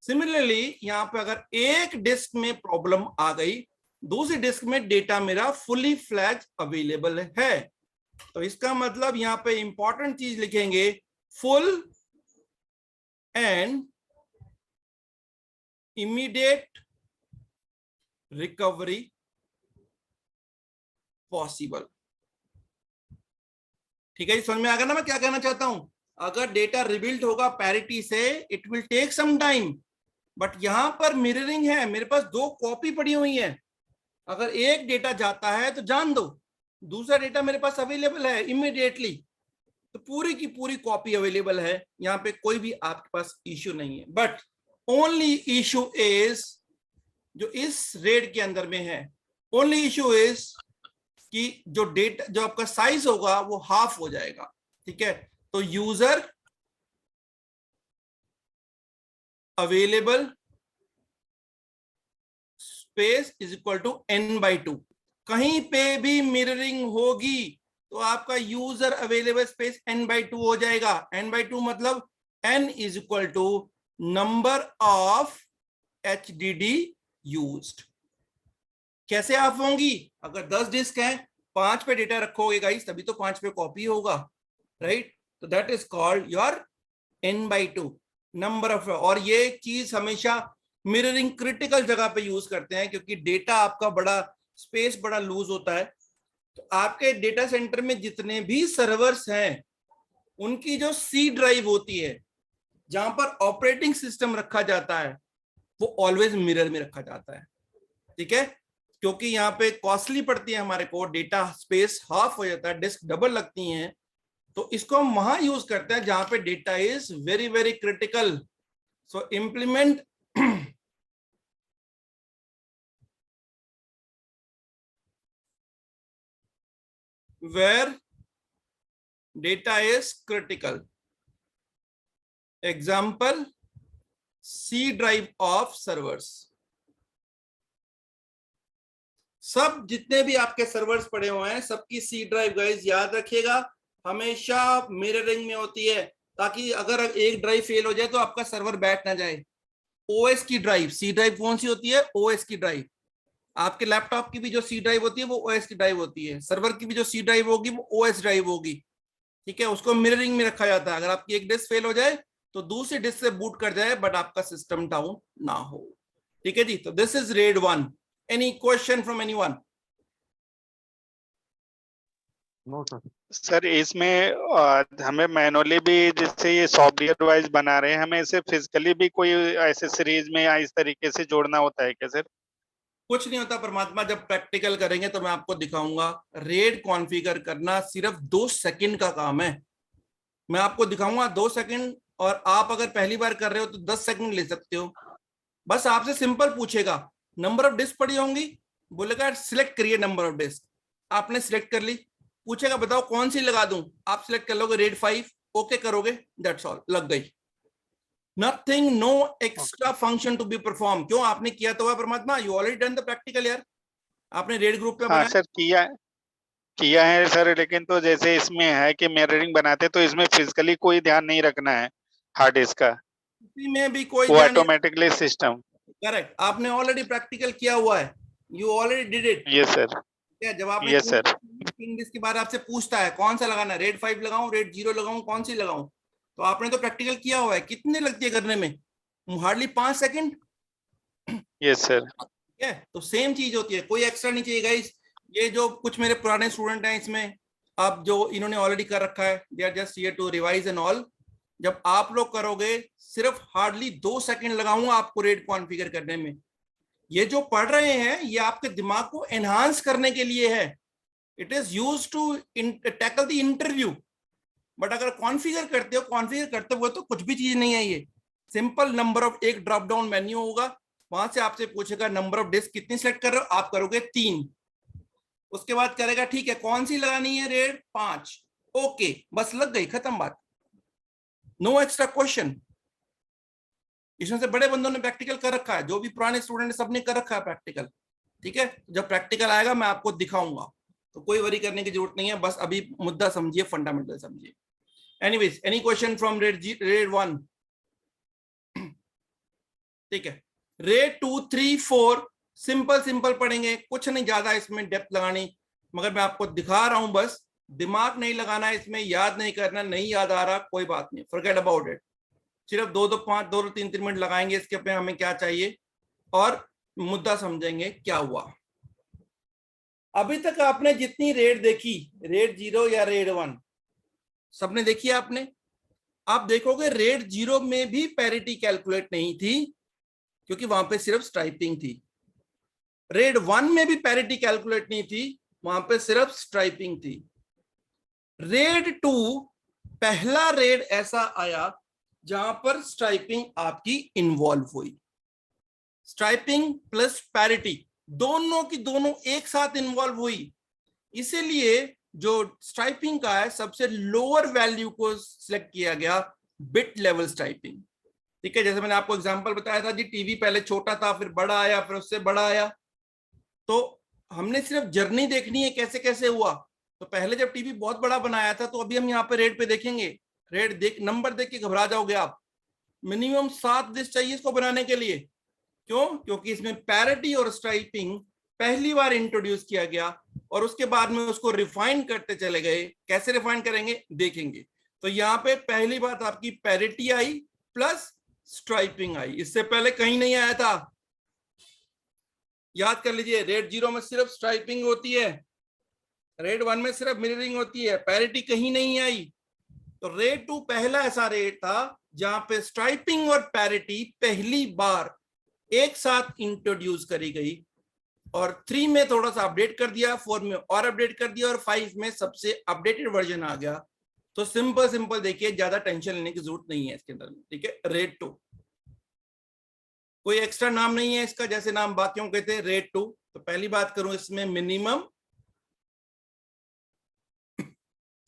सिमिलरली यहाँ पे अगर एक डिस्क में प्रॉब्लम आ गई, दूसरी डिस्क में डेटा मेरा फुली फ्लैग अवेलेबल है। तो इसका मतलब यहाँ पे इंपॉर्टेंट चीज लिखेंगे, full and immediate recovery possible. ठीक है, समझ में आ गया ना मैं क्या कहना चाहता हूं। अगर डेटा रिबिल्ड होगा पैरिटी से, it will take some time, but यहां पर मिररिंग है, मेरे पास 2 कॉपी पड़ी हुई है। अगर एक डेटा जाता है तो जान दो, दूसरा डेटा मेरे पास अवेलेबल है इमीडिएटली, तो पूरी की पूरी कॉपी अवेलेबल है, यहाँ पे कोई भी आपके पास इश्यू नहीं है। बट ओनली इश्यू इज जो इस रेड के अंदर में है, ओनली इश्यू इज कि जो डेटा जो आपका साइज होगा वो हाफ हो जाएगा। ठीक है, तो user available space is equal to n/2। कहीं पे भी मिररिंग होगी तो आपका यूजर अवेलेबल स्पेस n/2 हो जाएगा। n/2 मतलब n is equal to number of HDD used. कैसे आप होंगी, अगर 10 डिस्क हैं, 5 पे डेटा रखोगे गाइस तभी तो 5 पे कॉपी होगा, राइट। तो that is called your n/2 number of. और ये चीज हमेशा मिररिंग क्रिटिकल जगह पे यूज करते हैं, क्योंकि डेटा आपका बड़ा स्पेस बड़ा लूज होता है। तो आपके डेटा सेंटर में जितने भी सर्वर्स हैं उनकी जो सी ड्राइव होती है जहां पर ऑपरेटिंग सिस्टम रखा जाता है वो ऑलवेज मिरर में रखा जाता है। ठीक है, क्योंकि यहाँ पे कॉस्टली पड़ती है हमारे को, डेटा स्पेस हाफ हो जाता है, डिस्क डबल लगती हैं, तो इसको हम वहां यूज करते हैं जहां पे data is very very critical. So implement where data is critical. Example, C drive of servers. सब जितने भी आपके सर्वर्स पड़े हुए हैं सबकी सी ड्राइव गाइस याद रखिएगा हमेशा मिररिंग में होती है, ताकि अगर एक ड्राइव फेल हो जाए तो आपका सर्वर बैठ ना जाए। ओएस की ड्राइव, सी ड्राइव कौन सी होती है? ओएस की ड्राइव। आपके लैपटॉप की भी जो सी ड्राइव होती है वो ओएस की ड्राइव होती है, सर्वर की भी जो सी ड्राइव होगी वो ओएस ड्राइव होगी। ठीक है, उसको मिररिंग में रखा जाता है। अगर आपकी एक डिस्क फेल हो जाए तो दूसरी डिस्क से बूट कर जाए बट आपका सिस्टम डाउन ना हो। ठीक है जी, तो this is RAID 1। Any question from anyone? No sir. Sir इसमें हमें मैनुअली भी जिससे ये सॉफ्टवेयर वाइज बना रहे हैं, हमें इसे फिजिकली भी कोई ऐसे सीरीज में या इस तरीके से जोड़ना होता है क्या सर? कुछ नहीं होता परमात्मा, जब प्रैक्टिकल करेंगे तो मैं आपको दिखाऊंगा। रेड कॉन्फ़िगर करना सिर्फ 2 सेकंड का काम है। मैं आपको दिखाऊंगा 2 सेकंड, और आप अगर पहली बार कर रहे हो तो 10 सेकंड ले सकते हो। बस आपसे सिंपल पूछेगा नंबर ऑफ डिस्क पड़ी होंगी, बोलेगा सिलेक्ट करिए नंबर ऑफ डिस्क। आपने सिलेक्ट कर ली, पूछेगा बताओ कौन सी लगा दूं, आप सिलेक्ट कर लोगे रेड 5, ओके करोगे, दैट्स ऑल, लग गई। Nothing, no extra function to be perform. क्यों? आपने किया तो है परमात्मा, you already done the practical यार, आपने रेड ग्रुप पे हाँ बनाया। सर, किया है सर, लेकिन तो जैसे इसमें है कि मिररिंग बनाते तो इसमें फिजिकली कोई ध्यान नहीं रखना है हार्ड डिस्क का, किसी में भी कोई वो ध्यान नहीं। Automatically system. करेक्ट, आपने ऑलरेडी प्रैक्टिकल किया हुआ है, you already did it. Yes sir. क्या जब आपने यस सर। तीन डिस्क के बाद आपसे पूछता है कौन सा लगाना है, रेड 5 लगाऊं, रेड 0 लगाऊं, कौन सी लगाऊं, तो आपने तो प्रैक्टिकल किया हुआ है। कितने लगती है करने में? Hardly 5 second. Yes sir. ठीक है, तो सेम चीज होती है, कोई एक्स्ट्रा नहीं चाहिए गाइस। ये जो कुछ मेरे पुराने स्टूडेंट हैं इसमें, अब जो इन्होंने ऑलरेडी कर रखा है, they are just here to revise and all. जब आप लोग करोगे सिर्फ हार्डली 2 सेकंड लगाऊंगा आपको रेड कॉन्फ़िगर करने में। ये जो पढ़ रहे हैं ये आपके दिमाग को एनहांस करने के लिए है, it is use to tackle the interview. But अगर कॉन्फ़िगर करते हो, कॉन्फ़िगर करते हुए तो कुछ भी चीज नहीं है। ये सिंपल नंबर ऑफ, एक ड्रॉप डाउन मेन्यू होगा, वहां से आपसे पूछेगा नंबर ऑफ डिस्क कितनी सेलेक्ट कर रहे हो, आप करोगे 3। उसके बाद करेगा ठीक है कौन सी लगानी है, रेड 5, ओके, बस लग गई, खत्म बात, नो एक्स्ट्रा क्वेश्चन। इसमें से बड़े बंदों ने प्रैक्टिकल कर रखा है, जो भी पुराने स्टूडेंट सबने कर रखा है प्रैक्टिकल। ठीक है, जब प्रैक्टिकल आएगा मैं आपको दिखाऊंगा, तो कोई वरी करने की जरूरत नहीं है, बस अभी मुद्दा समझिए, फंडामेंटल समझिए। Anyways, any question from red 1? ठीक है, रेड 2, 3, 4 सिंपल सिंपल पढ़ेंगे, कुछ नहीं ज्यादा इसमें डेप्थ लगानी, मगर मैं आपको दिखा रहा हूं, बस दिमाग नहीं लगाना है इसमें, याद नहीं करना, नहीं याद आ रहा कोई बात नहीं, फॉरगेट अबाउट इट। सिर्फ 2-3 मिनट लगाएंगे इसके पे, हमें क्या चाहिए और मुद्दा समझेंगे क्या हुआ। अभी तक आपने जितनी रेड देखी, रेड 0 या रेड 1 सबने देखी है आपने। आप देखोगे रेड 0 में भी पैरिटी कैलकुलेट नहीं थी, क्योंकि वहां पे सिर्फ स्ट्राइपिंग थी। रेड 1 में भी पैरिटी कैलकुलेट नहीं थी, वहां पे सिर्फ स्ट्राइपिंग थी। रेड 2 पहला रेड ऐसा आया जहां पर स्ट्राइपिंग आपकी इन्वॉल्व हुई। स्ट्राइपिंग प्लस पैरिटी दोनों की दोनों एक साथ इन्वॉल्व हुई, इसीलिए जो स्ट्राइपिंग का है सबसे लोअर वैल्यू को सिलेक्ट किया गया, बिट लेवल स्ट्राइपिंग। ठीक है, जैसे मैंने आपको एग्जांपल बताया था जी, टीवी पहले छोटा था, फिर बड़ा आया, फिर उससे बड़ा आया, तो हमने सिर्फ जर्नी देखनी है कैसे कैसे हुआ। तो पहले जब टीवी बहुत बड़ा बनाया था, तो अभी हम यहाँ पे रेड पे देखेंगे, रेड देख, नंबर देख के घबरा जाओगे आप। मिनिमम 7 डिस्क चाहिए इसको बनाने के लिए। क्यों? क्योंकि इसमें पैरिटी और स्ट्राइपिंग पहली बार इंट्रोड्यूस किया गया, और उसके बाद में उसको रिफाइन करते चले गए। कैसे रिफाइन करेंगे देखेंगे। तो यहाँ पे पहली बात आपकी पैरिटी आई प्लस स्ट्राइपिंग आई, इससे पहले कहीं नहीं आया था। याद कर लीजिए, रेड 0 में सिर्फ स्ट्राइपिंग होती है, रेड 1 में सिर्फ मिररिंग होती है, पैरिटी कहीं नहीं आई। तो रेड 2 पहला ऐसा रेड था जहां पे स्ट्राइपिंग और पैरिटी पहली बार एक साथ इंट्रोड्यूस करी गई, और 3 में थोड़ा सा अपडेट कर दिया, 4 में और अपडेट कर दिया, और 5 में सबसे अपडेटेड वर्जन आ गया। तो सिंपल देखिए, ज्यादा टेंशन लेने की जरूरत नहीं है इसके अंदर में, ठीक है। रेड 2 कोई एक्स्ट्रा नाम नहीं है इसका, जैसे नाम बाकियों के थे रेड 2। तो पहली बात करूं, इसमें मिनिमम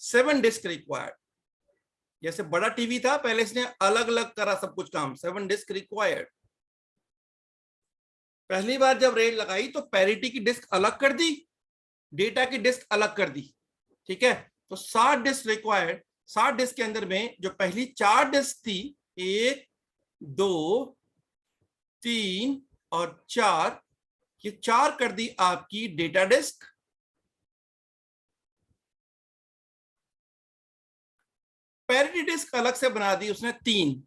7 डिस्क रिक्वायर्ड। जैसे बड़ा टीवी था पहले, इसने अलग अलग करा सब कुछ काम, 7 डिस्क रिक्वायर्ड। पहली बार जब रेड लगाई तो पैरिटी की डिस्क अलग कर दी, डेटा की डिस्क अलग कर दी, ठीक है। तो 60 डिस्क रिक्वायर्ड। 60 डिस्क के अंदर में जो पहली 4 डिस्क थी, 1 2 3 और 4, ये 4 कर दी आपकी डेटा डिस्क। पैरिटी डिस्क अलग से बना दी उसने 3।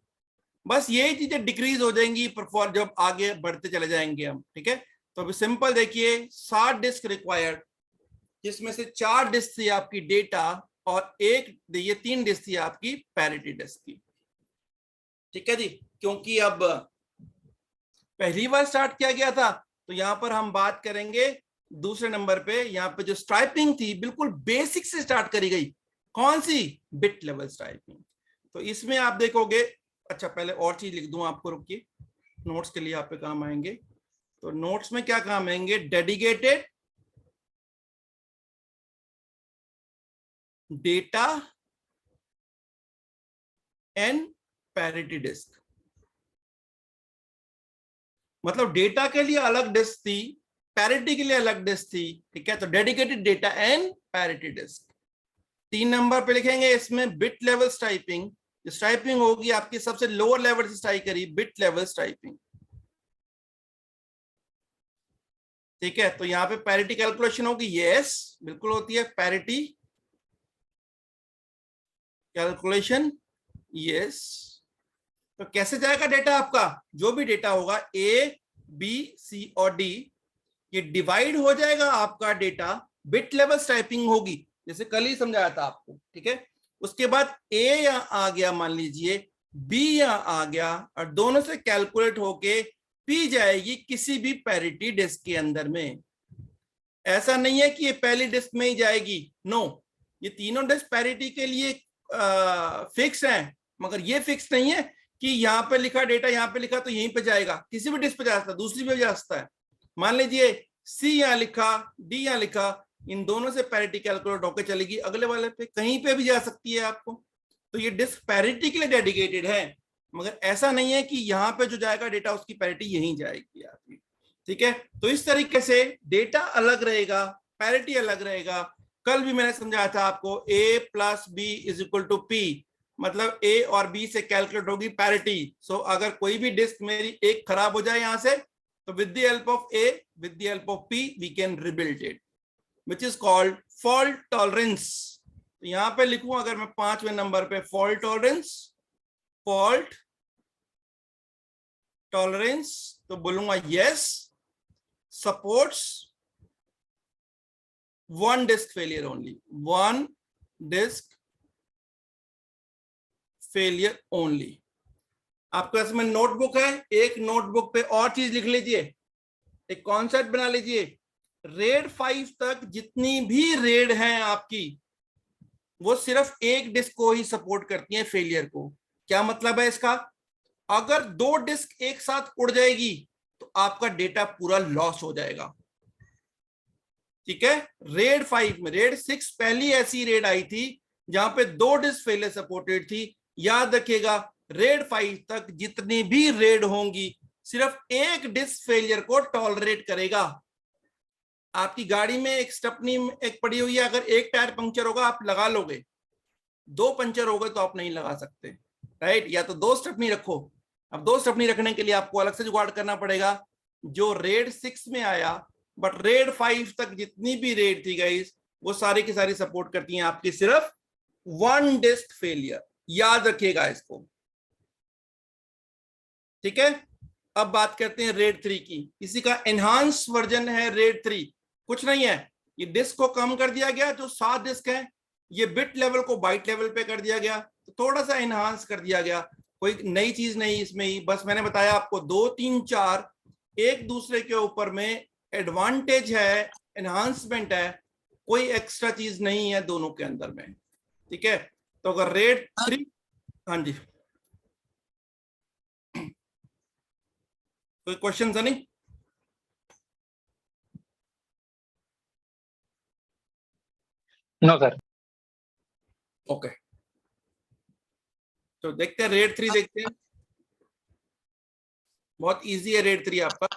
बस यही चीजें डिक्रीज हो जाएंगी परफॉर्म जब आगे बढ़ते चले जाएंगे हम, ठीक है। तो अभी सिंपल देखिए, 60 डिस्क रिक्वायर्ड, जिसमें से 4 डिस्क थी आपकी डेटा और ये 3 डिस्क थी आपकी पैरिटी डिस्क की, ठीक है जी। क्योंकि अब पहली बार स्टार्ट किया गया था, तो यहां पर हम बात करेंगे दूसरे नंबर पे। यहां पे जो स्ट्राइपिंग थी बिल्कुल बेसिक से स्टार्ट करी गई। कौन सी? Bit level striping. तो इसमें आप देखोगे, अच्छा पहले और चीज लिख दूं आपको, रुकिए, नोट्स के लिए आप पे काम आएंगे। तो नोट्स में क्या काम आएंगे? Dedicated data and parity disk. मतलब डेटा के लिए अलग डिस्क थी, पैरिटी के लिए अलग डिस्क थी, ठीक है। तो dedicated data and parity disk. 3 number पे लिखेंगे इसमें बिट लेवल स्ट्राइपिंग। स्ट्राइपिंग होगी आपकी सबसे लोअर लेवल से स्ट्राइक करी, बिट लेवल स्ट्राइपिंग, ठीक है। तो यहां पे पैरिटी कैलकुलेशन होगी, यस बिल्कुल होती है पैरिटी कैलकुलेशन, यस। तो कैसे जाएगा डेटा आपका? जो भी डेटा होगा ए बी सी और डी, ये डिवाइड हो जाएगा आपका डेटा, बिट लेवल स्ट्राइपिंग होगी, जैसे कल ही समझाया था आपको, ठीक है। उसके बाद ए यहां आ गया, मान लीजिए बी यहां आ गया, और दोनों से कैलकुलेट होके पी जाएगी किसी भी पैरिटी डिस्क के अंदर में। ऐसा नहीं है कि ये पहली डिस्क में ही जाएगी, नो, ये तीनों डिस्क पैरिटी के लिए फिक्स हैं, मगर ये फिक्स नहीं है कि यहाँ पे लिखा डेटा यहाँ पे लिखा तो यहीं पे जाएगा, किसी भी डिस्क पे जा सकता है, दूसरी पे जा सकता है। मान लीजिए सी यहाँ लिखा, डी यहाँ लिखा, इन दोनों से पैरिटी कैलकुलेट होकर चलेगी, अगले वाले पे कहीं पे भी जा सकती है आपको। तो ये डिस्क पैरिटी के लिए डेडिकेटेड है, मगर ऐसा नहीं है कि यहाँ पे जो जाएगा डेटा उसकी पैरिटी यहीं जाएगी आपकी, ठीक है। तो इस तरीके से डेटा अलग रहेगा, पैरिटी अलग रहेगा। कल भी मैंने समझाया था आपको, a plus B is equal to P, मतलब a और b से कैलकुलेट होगी पैरिटी। सो अगर कोई भी डिस्क मेरी एक खराब हो जाए यहां से, तो with the help of a, with the help of p, we can rebuild it, which is called fault tolerance. तो यहां पे लिखूं अगर मैं 5वें नंबर पे, फॉल्ट टॉलरेंस, फॉल्ट टॉलरेंस, तो बोलूंगा yes, supports one disk failure only, one disk failure only। आपके पास में नोटबुक है, एक नोटबुक पे और चीज लिख लीजिए, एक कॉन्सेप्ट बना लीजिए। रेड 5 तक जितनी भी रेड हैं आपकी, वो सिर्फ एक डिस्क को ही सपोर्ट करती हैं, फेलियर को। क्या मतलब है इसका? अगर 2 डिस्क एक साथ उड़ जाएगी तो आपका डेटा पूरा लॉस हो जाएगा, ठीक है। रेड 5 में, रेड 6 पहली ऐसी रेड आई थी जहां पे 2 डिस्क फेलियर सपोर्टेड थी। याद रखिएगा, रेड 5 तक जितनी भी रेड होंगी, सिर्फ एक डिस्क फेलियर को टॉलरेट करेगा। आपकी गाड़ी में एक स्टेपनी एक पड़ी हुई है, अगर एक टायर पंक्चर होगा आप लगा लोगे, 2 पंक्चर हो गए तो आप नहीं लगा सकते, राइट। या तो 2 स्टेपनी रखो। अब 2 स्टेपनी रखने के लिए आपको अलग से जुगाड़ करना पड़ेगा, जो रेड 6 में आया। बट रेड 5 तक जितनी भी रेड थी गाइस, वो सारी की सारी सपोर्ट करती हैं आपकी सिर्फ 1 डिस्क फेलियर। याद रखिएगा इसको, ठीक है। अब बात करते हैं रेड 3 की। इसी का एनहांस वर्जन है रेड 3। कुछ नहीं है, ये डिस्क को कम कर दिया गया, जो 7 डिस्क है ये बिट लेवल को बाइट लेवल पे कर दिया गया, तो थोड़ा सा एनहांस कर दिया गया, कोई नई चीज नहीं इसमें ही, बस मैंने बताया आपको 2 3 4 एक दूसरे के ऊपर में एडवांटेज है, एनहांसमेंट है, कोई एक्स्ट्रा चीज नहीं है दोनों के अंदर में, ठीक है। तो अगर रेड 3, हाँ जी कोई क्वेश्चन है नहीं? No sir. ओके, तो देखते हैं रेड 3, देखते हैं, बहुत इजी है रेड 3 आपका।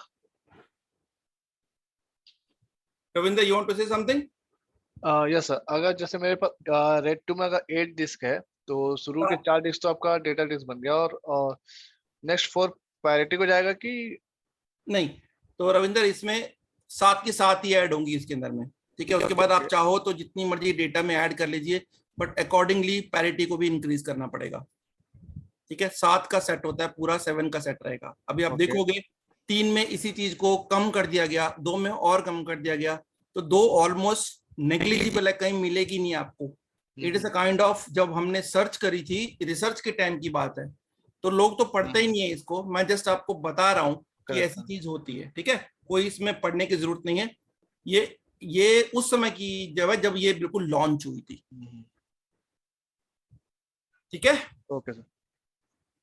Ravindra, you want to say something? Yes sir, अगर जैसे मेरे पास रेड 2 में अगर 8 डिस्क है तो शुरू के 4 डिस्क तो आपका डेटा डिस्क बन गया, और नेक्स्ट 4 पैरिटी को जाएगा कि नहीं, तो रविंद्र इसमें 7 की 7 ही ऐड होंगी इसके अंदर में, ठीक है। उसके बाद आप चाहो तो जितनी मर्जी डेटा में ऐड कर लीजिए, बट अकॉर्डिंगली पैरिटी को भी इंक्रीज करना पड़ेगा, ठीक है। 7 का सेट होता है पूरा, 7 का सेट रहेगा। अभी आप देखोगे 3 में इसी चीज को कम कर दिया गया, 2 में और कम कर दिया गया, तो 2 ऑलमोस्ट नेग्लिजिबल है, कहीं मिलेगी नहीं आपको। It is a kind of, जब हमने सर्च करी थी, रिसर्च के टाइम की बात है, तो लोग तो पढ़ते ही नहीं है इसको, मैं जस्ट आपको बता रहा हूँ कि ऐसी चीज होती है, ठीक है। कोई इसमें पढ़ने की जरूरत नहीं है, ये उस समय की जब ये बिल्कुल लॉन्च हुई थी, ठीक है। Okay sir.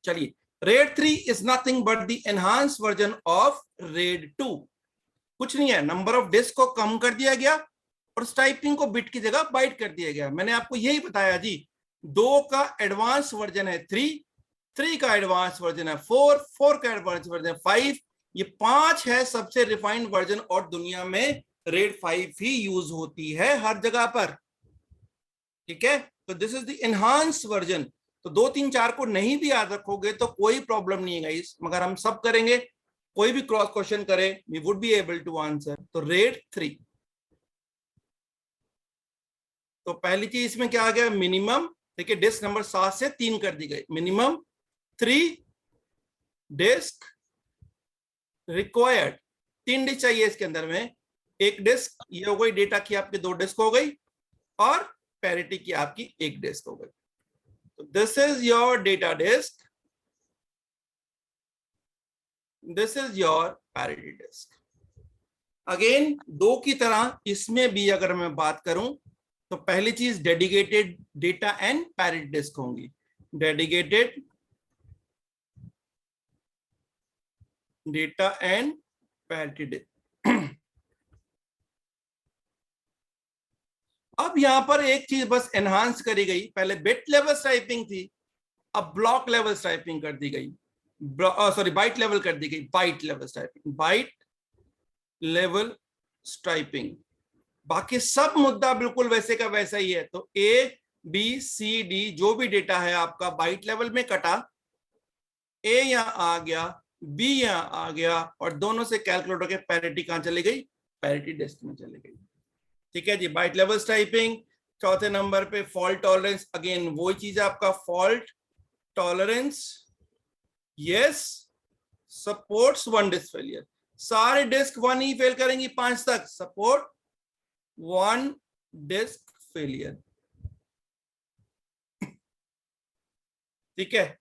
चलिए, RAID 3 is nothing but the enhance version of RAID 2। कुछ नहीं है, नंबर ऑफ डिस्क को कम कर दिया गया और टाइपिंग को बिट की जगह बाइट कर दिया गया। मैंने आपको यही बताया जी, 2 का एडवांस वर्जन है 3 का एडवांस वर्जन है 4 का एडवांस वर्जन है 5, ये 5 है सबसे रिफाइंड वर्जन, और दुनिया में रेड 5 ही यूज होती है हर जगह पर, ठीक है। तो this is the enhance version. तो 2 3 4 को नहीं भी याद रखोगे तो कोई प्रॉब्लम नहीं है गाइस, मगर हम सब करेंगे, कोई भी क्रॉस क्वेश्चन करे we would be able to answer. तो रेड 3, तो पहली चीज इसमें क्या आ गया, मिनिमम, देखिए डिस्क नंबर 7 से 3 कर दी गई, मिनिमम 3 डिस्क रिक्वायर्ड, 3 डिस्क चाहिए इसके अंदर में, 1 डिस्क ये हो गई, डेटा की आपकी 2 डिस्क हो गई, और पैरिटी की आपकी 1 डिस्क हो गई। तो this is your data disk, this is your parity disk. Again 2 की तरह इसमें भी अगर मैं बात करूं तो पहली चीज dedicated data and parity disk होंगी, dedicated data and parity disk. अब यहां पर एक चीज बस एनहांस करी गई, पहले बिट लेवल टाइपिंग थी, अब ब्लॉक लेवल टाइपिंग कर दी गई, सॉरी बाइट लेवल कर दी गई, byte level typing, byte level typing. बाकी सब मुद्दा बिल्कुल वैसे का वैसा ही है। तो ए बी सी डी जो भी डेटा है आपका बाइट लेवल में कटा, ए यहां आ गया, बी यहां आ गया, और दोनों से कैलकुलेटर के पैरिटी कहां चली गई, पैरिटी डिस्क में चली गई, ठीक है जी। Byte level typing. चौथे नंबर पे फॉल्ट टॉलरेंस, अगेन वही चीज है आपका, fault tolerance, yes, supports 1 disk failure, सारे डिस्क 1 ही फेल करेंगी 5 तक, सपोर्ट 1 डिस्क फेलियर, ठीक है।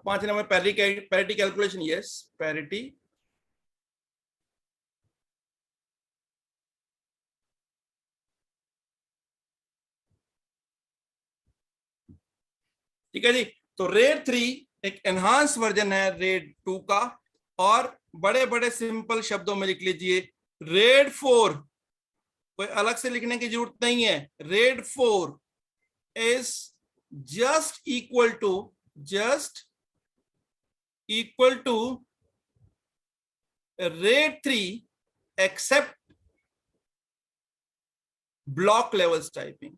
5 number parity calculation, yes parity, ठीक है जी। तो रेड 3 एक एनहांस वर्जन है रेड 2 का, और बड़े बड़े सिंपल शब्दों में लिख लीजिए, रेड 4, कोई अलग से लिखने की जरूरत नहीं है, RAID 4 is just equal to RAID 3 except block level typing,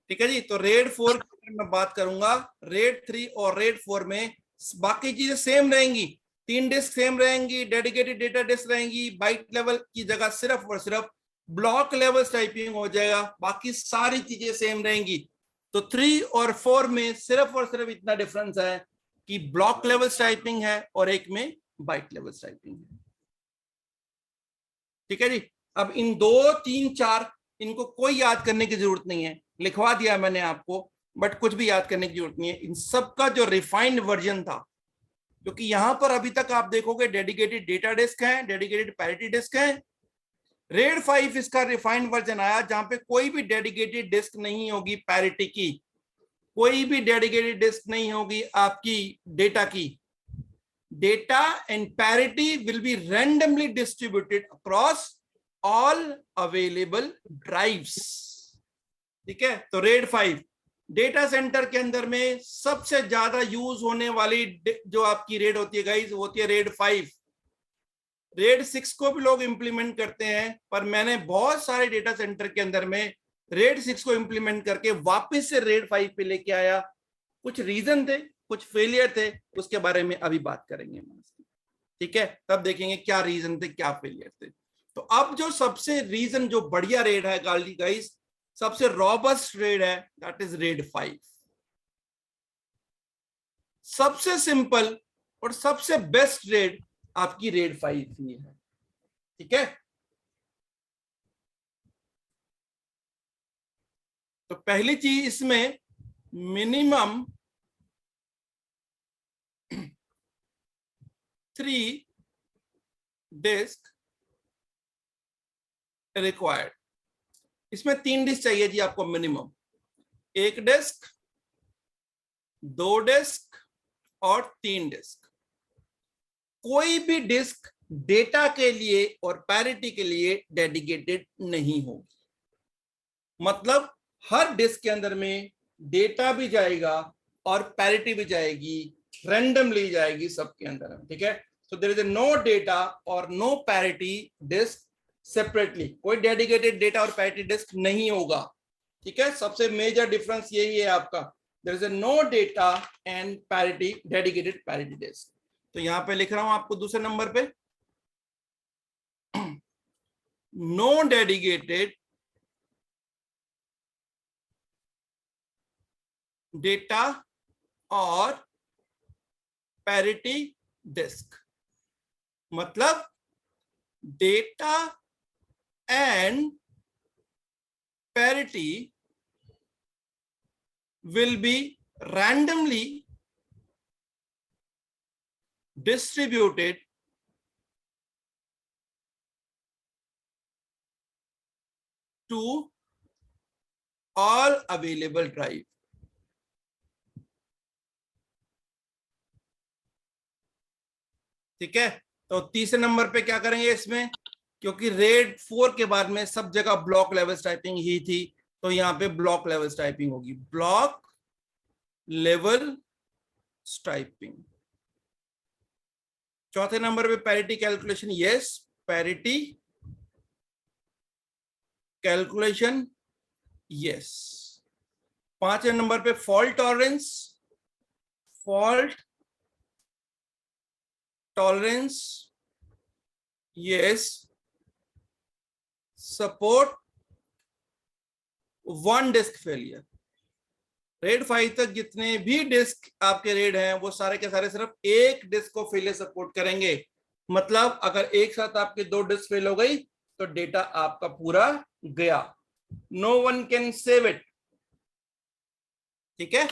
ठीक है जी। तो रेड 4 की मैं बात करूंगा, रेड 3 और रेड 4 में बाकी चीजें सेम रहेंगी, 3 डिस्क सेम रहेंगी, डेडिकेटेड डेटा डिस्क रहेंगी, बाइट लेवल की जगह सिर्फ और सिर्फ ब्लॉक लेवल टाइपिंग हो जाएगा, बाकी सारी चीजें सेम रहेंगी। तो 3 और 4 में सिर्फ और सिर्फ इतना डिफरेंस है कि ब्लॉक लेवल टाइपिंग है और एक में बाइट लेवल टाइपिंग है। ठीक है जी। अब इन 2, 3, 4 इनको कोई याद करने की जरूरत नहीं है, लिखवा दिया मैंने आपको, बट कुछ भी याद करने की जरूरत नहीं है। इन सब का जो रिफाइंड वर्जन था, क्योंकि यहां पर अभी तक आप देखोगे डेडिकेटेड डेटा डिस्क है, डेडिकेटेड पैरिटी डिस्क है। रेड 5 इसका रिफाइंड वर्जन आया जहां पे कोई भी डेडिकेटेड डिस्क नहीं होगी पैरिटी की, कोई भी डेडिकेटेड डिस्क नहीं होगी आपकी डेटा की। Data and parity will be randomly distributed across all available drives. ठीक है, तो रेड 5 डेटा सेंटर के अंदर में सबसे ज्यादा यूज होने वाली जो आपकी रेड होती है गाइस, वो होती है रेड 5। रेड 6 को भी लोग इंप्लीमेंट करते हैं, पर मैंने बहुत सारे डेटा सेंटर के अंदर में रेड 6 को इंप्लीमेंट करके वापस से रेड 5 पे लेके आया। कुछ रीजन थे, कुछ फेलियर थे, उसके बारे में अभी बात करेंगे। ठीक है, तब देखेंगे क्या रीजन थे, क्या फेलियर थे। तो अब जो सबसे रीजन जो बढ़िया रेड है गाइस, सबसे रॉबस्ट रेड है, दैट इज रेड 5। सबसे सिंपल और सबसे बेस्ट रेड आपकी रेड 5 ही है। ठीक है, तो पहली चीज इसमें मिनिमम 3 डिस्क रिक्वायर्ड। इसमें 3 डिस्क चाहिए जी आपको मिनिमम, 1 डिस्क, 2 डिस्क और 3 डिस्क। कोई भी डिस्क डेटा के लिए और पैरिटी के लिए डेडिकेटेड नहीं होगी। मतलब हर डिस्क के अंदर में डेटा भी जाएगा और पैरिटी भी जाएगी, रैंडमली जाएगी सबके अंदर। ठीक है, so there is no data और नो पैरिटी डिस्क सेपरेटली। कोई डेडिकेटेड डेटा और पैरिटी डिस्क नहीं होगा। ठीक है, सबसे मेजर डिफरेंस यही है आपका, there is no data and parity, dedicated parity disk. तो यहां पे लिख रहा हूं आपको दूसरे नंबर पे, नो डेडिकेटेड डेटा और पैरिटी डिस्क। मतलब data and parity will be randomly distributed to all available drive। ठीक है, तो तीसरे नंबर पे क्या करेंगे इसमें, क्योंकि रेड 4 के बाद में सब जगह ब्लॉक लेवल टाइपिंग ही थी, तो यहां पे ब्लॉक लेवल टाइपिंग होगी, ब्लॉक लेवल टाइपिंग। चौथे नंबर पे parity calculation, yes parity calculation yes. पांचवें नंबर पे fault tolerance, fault tolerance yes, support 1 disk failure. Red 5 तक जितने भी डिस्क आपके रेड हैं वो सारे के सारे सिर्फ 1 डिस्क को फेलियर सपोर्ट करेंगे। मतलब अगर एक साथ आपके 2 डिस्क फेल हो गई तो डेटा आपका पूरा गया, no one can save it. ठीक है,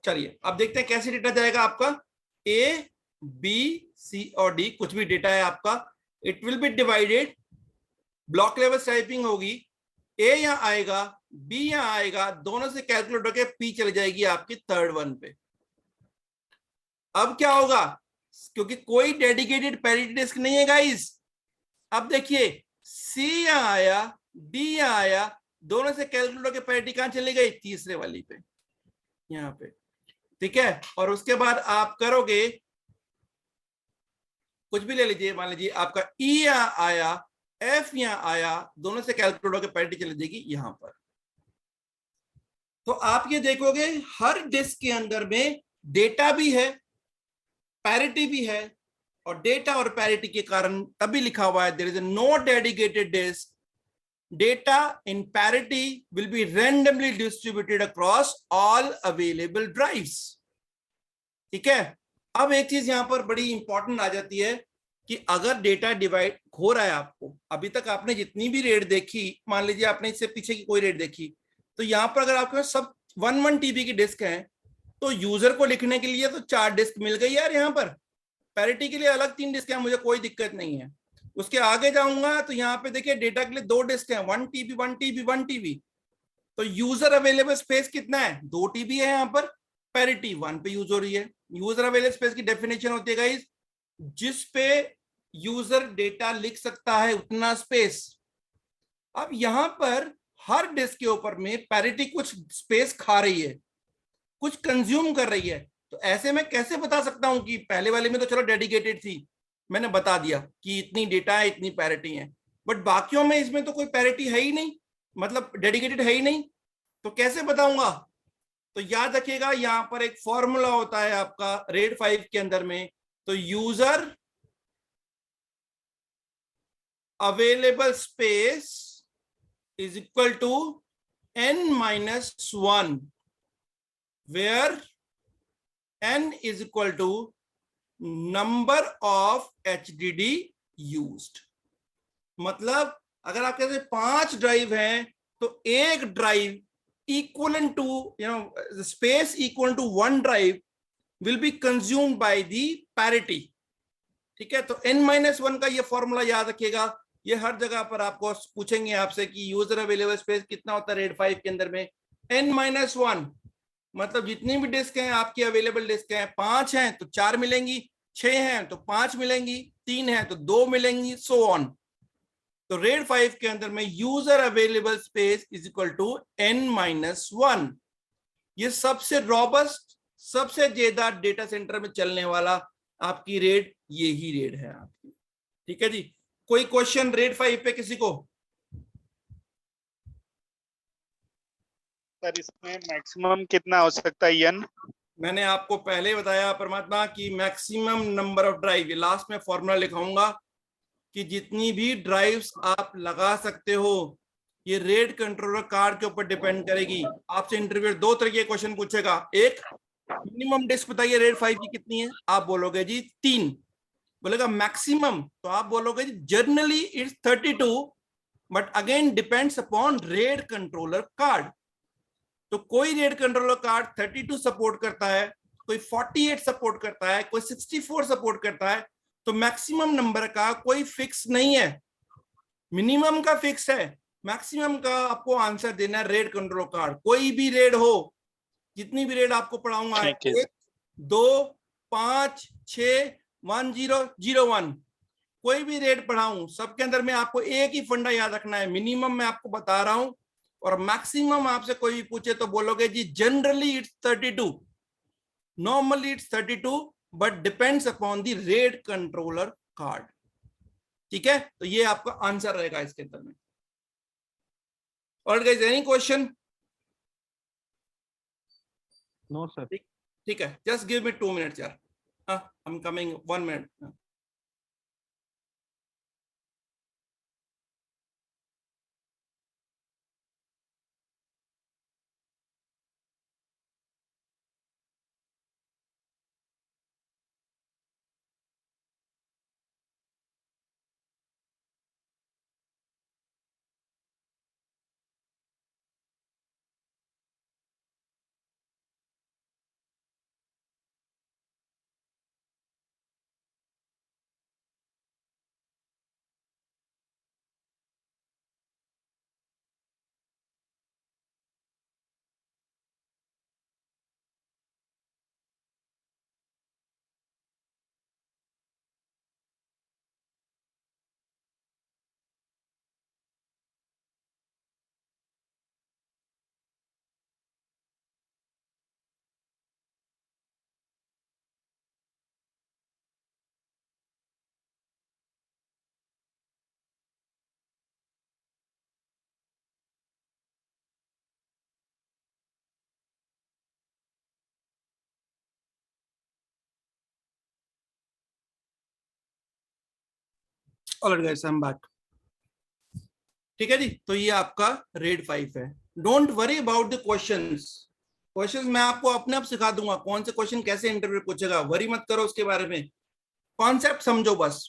चलिए अब देखते हैं कैसे डेटा जाएगा आपका। ए बी सी और डी कुछ भी डेटा है आपका, it will B divided, block level typing होगी, ए यहां आएगा, बी यहां आएगा, दोनों से कैलकुलेट होकर पी चली जाएगी आपकी थर्ड वन पे। अब क्या होगा, क्योंकि कोई डेडिकेटेड पैरिटी डिस्क नहीं है गाइस, अब देखिए सी यहां आया, डी यहां आया, दोनों से कैलकुलेट होकर पैरिटी कहां चली गई, तीसरे वाली पे, यहां पे। ठीक है, और उसके बाद आप करोगे, कुछ भी ले लीजिए, मान लीजिए आपका ई यहां आया, एफ यहां आया, दोनों से कैलकुलेट होकर पैरिटी चली जाएगी यहां पर। तो आप ये देखोगे हर डिस्क के अंदर में डेटा भी है, पैरिटी भी है, और डेटा और पैरिटी के कारण तभी लिखा हुआ है there is no dedicated disk, data in parity will be randomly distributed across all available drives. ठीक है, अब एक चीज यहां पर बड़ी इंपॉर्टेंट आ जाती है कि अगर डेटा डिवाइड हो रहा है, आपको अभी तक आपने जितनी भी रेट देखी, मान लीजिए आपने इससे पीछे की कोई रेट देखी, तो यहाँ पर अगर आपके पास सब 1 TB की डिस्क है, तो यूजर को लिखने के लिए तो 4 डिस्क मिल गई यार। यहाँ पर पैरिटी के लिए अलग 3 डिस्क है, मुझे कोई दिक्कत नहीं है। उसके आगे जाऊंगा तो यहाँ पे देखिए डेटा के लिए 2 डिस्क है, 1 TB 1 TB 1 TB। तो यूजर अवेलेबल स्पेस कितना है? 2 TB है। यहाँ पर पैरिटी 1 पे यूज हो रही है। यूजर अवेलेबल स्पेस की डेफिनेशन होती है गाइस, जिस पे यूजर डेटा लिख सकता है उतना स्पेस। अब यहां पर हर डिस्क के ऊपर में पैरिटी कुछ स्पेस खा रही है, कुछ कंज्यूम कर रही है। तो ऐसे में कैसे बता सकता हूं कि पहले वाले में तो चलो डेडिकेटेड थी, मैंने बता दिया कि इतनी डेटा है, इतनी पैरिटी है, बट बाकियों में इसमें तो कोई पैरिटी है ही नहीं, मतलब डेडिकेटेड है ही नहीं, तो कैसे बताऊंगा? तो याद रखिएगा यहां पर एक फॉर्मूला होता है आपका रेड 5 के अंदर में। तो user available space is equal to n-1, where n is equal to number of HDD used। मतलब अगर आपके पास 5 ड्राइव हैं तो एक drive equal to space equal to 1 drive will be consumed by the parity. ठीक है, तो n-1 का ये फॉर्मूला याद रखिएगा। ये हर जगह पर आपको पूछेंगे आपसे कि यूजर अवेलेबल स्पेस कितना होता है रेड 5 के अंदर में। n-1 मतलब जितनी भी डिस्क हैं आपकी अवेलेबल डिस्क हैं, 5 हैं तो 4 मिलेंगी, 6 हैं तो 5 मिलेंगी, 3 हैं तो 2 मिलेंगी, सो ऑन। तो रेड 5 के अंदर में user available space is equal to n-1। ये सबसे रॉबस्ट, सबसे ज्यादा डेटा सेंटर में चलने वाला आपकी रेड, यही रेड है आपकी। ठीक है जी, कोई क्वेश्चन रेड 5 पे किसी को? सर इसमें मैक्सिमम कितना हो सकता है n? मैंने आपको पहले बताया परमात्मा की मैक्सिमम नंबर ऑफ ड्राइव, ये लास्ट में फॉर्मूला लिखाऊंगा कि जितनी भी ड्राइव्स आप लगा सकते हो, ये रेड कंट्रोलर कार्ड के ऊपर डिपेंड करेगी। आपसे इंटरव्यू 2 तरह के क्वेश्चन पूछेगा। एक, मिनिमम डिस्क बताइए रेड 5 की कितनी है, आप बोलोगे जी 3। बोलेगा मैक्सिमम, तो आप बोलोगे जी generally it's 32, but again depends upon RAID controller card. तो कोई रेड कंट्रोलर कार्ड 32 सपोर्ट करता है, कोई 48 सपोर्ट करता है, कोई 64 सपोर्ट करता है। तो मैक्सिमम नंबर का कोई फिक्स नहीं है, मिनिमम का फिक्स है, मैक्सिमम का आपको आंसर देना है रेड कंट्रोलर कार्ड। कोई भी रेड हो, जितनी भी रेड आपको पढ़ाऊंगा, 1, 2, 5, 6, 1, 0, 0, 1, कोई भी रेड पढ़ाऊं, सबके अंदर में आपको एक ही फंडा याद रखना है, मिनिमम मैं आपको बता रहा हूं और मैक्सिमम आपसे कोई भी पूछे तो बोलोगे जी generally it's 32, normally it's 32, but depends upon the RAID controller card. ठीक है, तो ये आपका आंसर रहेगा इसके अंदर में। और guys any question? No, sir. ठीक है, जस्ट गिव मी 2 मिनट्स यार, I am coming 1 minute. Alright guys, I am back. ठीक है जी, तो ये आपका रेड 5 है। Don't worry about the questions, questions मैं आपको अपने आप सिखा दूंगा, कौन से क्वेश्चन कैसे इंटरव्यू पूछेगा, वरी मत करो उसके बारे में, कॉन्सेप्ट समझो बस।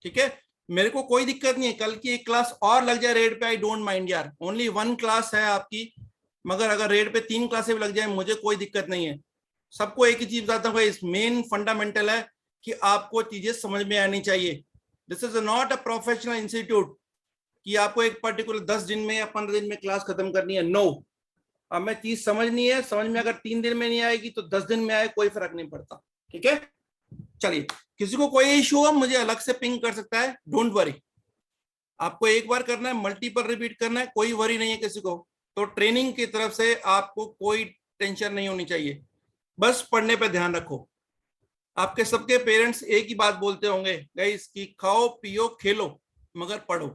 ठीक है, मेरे को कोई दिक्कत नहीं है, कल की एक क्लास और लग जाए रेड पे, आई डोंट माइंड यार, ओनली 1 क्लास है आपकी, मगर अगर रेड पे 3 क्लासें भी लग जाए मुझे कोई दिक्कत नहीं है। सबको एक ही चीज बताता हूँ, इस मेन फंडामेंटल है कि आपको चीजें समझ में आनी चाहिए। This is not a professional institute कि आपको एक पर्टिकुलर 10 दिन में या 15 दिन में क्लास खत्म करनी है। नो, अब मैं चीज समझनी है, समझ में अगर 3 दिन में नहीं आएगी तो 10 दिन में आए, कोई फर्क नहीं पड़ता। ठीक है, चलिए, किसी को कोई इशू हो मुझे अलग से पिंग कर सकता है, डोंट वरी। आपको एक बार करना है, मल्टीपल रिपीट करना है, कोई वरी नहीं है किसी को। तो ट्रेनिंग की तरफ से आपको कोई टेंशन नहीं होनी चाहिए, बस पढ़ने पे ध्यान रखो। आपके सबके पेरेंट्स एक ही बात बोलते होंगे गाइस कि खाओ पियो खेलो मगर पढ़ो।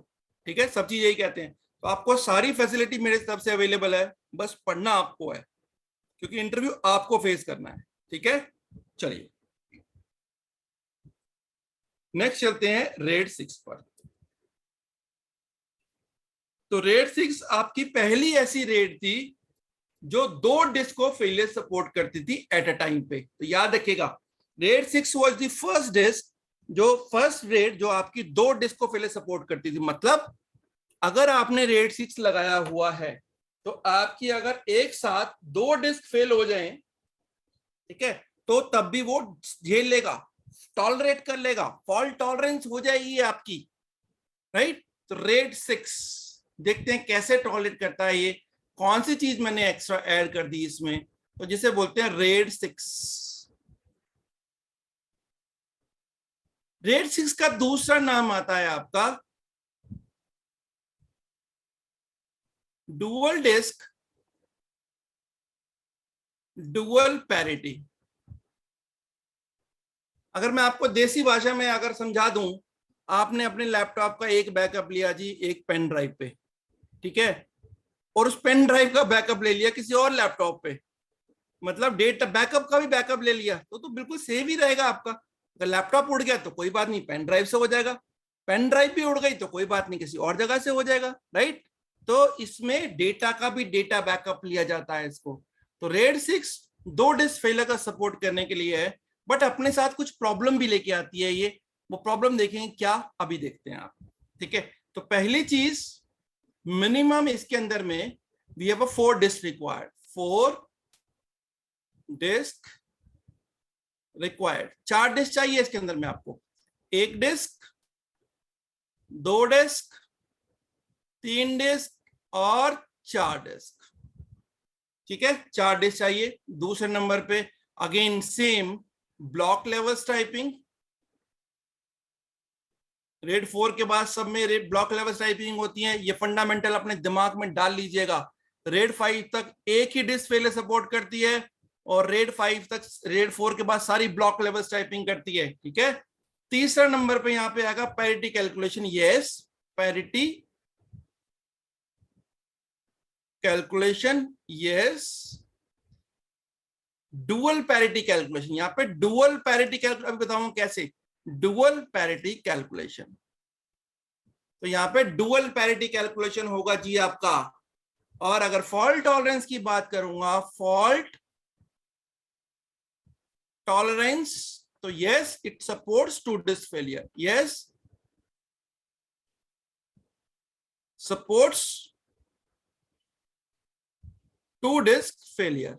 ठीक है, सब चीज यही कहते हैं। तो आपको सारी फैसिलिटी मेरे तरफ से अवेलेबल है, बस पढ़ना आपको है, क्योंकि इंटरव्यू आपको फेस करना है। ठीक है, चलिए नेक्स्ट चलते हैं रेड 6 पर। तो रेड 6 आपकी पहली ऐसी रेड थी जो 2 डिस्क को फेलियर सपोर्ट करती थी एट अ टाइम पे। तो याद रखिएगा, RAID 6 was the first disk, जो फर्स्ट रेड जो आपकी 2 डिस्क को फेलियर सपोर्ट करती थी। मतलब अगर आपने रेड 6 लगाया हुआ है तो आपकी अगर एक साथ 2 डिस्क फेल हो जाएं, ठीक है, तो तब भी वो झेल लेगा, टॉलरेट कर लेगा, फॉल्ट टॉलरेंस हो जाएगी आपकी, राइट। तो रेड 6 देखते हैं कैसे टॉलरेट करता है ये, कौन सी चीज मैंने एक्स्ट्रा ऐड कर दी इसमें, तो जिसे बोलते हैं रेड 6। रेड 6 का दूसरा नाम आता है आपका डुअल डिस्क डुअल पैरिटी। अगर मैं आपको देसी भाषा में अगर समझा दूं, आपने अपने लैपटॉप का एक बैकअप लिया जी एक पेन ड्राइव पे, ठीक है, और उस पेन ड्राइव का बैकअप ले लिया किसी और लैपटॉप पे, मतलब डेटा बैकअप का भी बैकअप ले लिया, तो बिल्कुल सेव ही रहेगा आपका। अगर लैपटॉप उड़ गया तो कोई बात नहीं, पेन ड्राइव से हो जाएगा, पेन ड्राइव भी उड़ गई तो कोई बात नहीं, किसी और जगह से हो जाएगा, राइट। तो इसमें डेटा का भी डेटा बैकअप लिया जाता है इसको। तो रेड 6 2 डिस्क फेलियर का सपोर्ट करने के लिए है, बट अपने साथ कुछ प्रॉब्लम भी लेके आती है ये, वो प्रॉब्लम देखेंगे क्या, अभी देखते हैं आप। ठीक है, तो पहली चीज मिनिमम इसके अंदर में we have a 4 disk required, 4 disk required, 4 disk चाहिए इसके अंदर में आपको, 1 डिस्क, 2 डिस्क, 3 डिस्क और 4 डिस्क। ठीक है, 4 डिस्क चाहिए। दूसरे नंबर पे again same block levels typing, red 4 के बाद सब में रेड ब्लॉक लेवल्स टाइपिंग होती है, ये फंडामेंटल अपने दिमाग में डाल लीजिएगा। रेड 5 तक एक ही डिस्क फेलियर सपोर्ट करती है, और रेड 5 तक रेड 4 के बाद सारी ब्लॉक लेवल्स टाइपिंग करती है। ठीक है, तीसरा नंबर पे यहां पे आएगा parity calculation. Yes, parity calculation, yes, dual parity calculation. यहां पे डुअल पैरिटी कैलकुलेशन अभी बताऊंगा कैसे, डुअल पैरिटी कैलकुलेशन। तो यहां पे डुअल पैरिटी कैलकुलेशन होगा जी आपका। और अगर फॉल्ट टॉलरेंस की बात करूंगा, फॉल्ट टॉलरेंस, तो yes it supports 2 disc failure, yes supports 2 disc failure.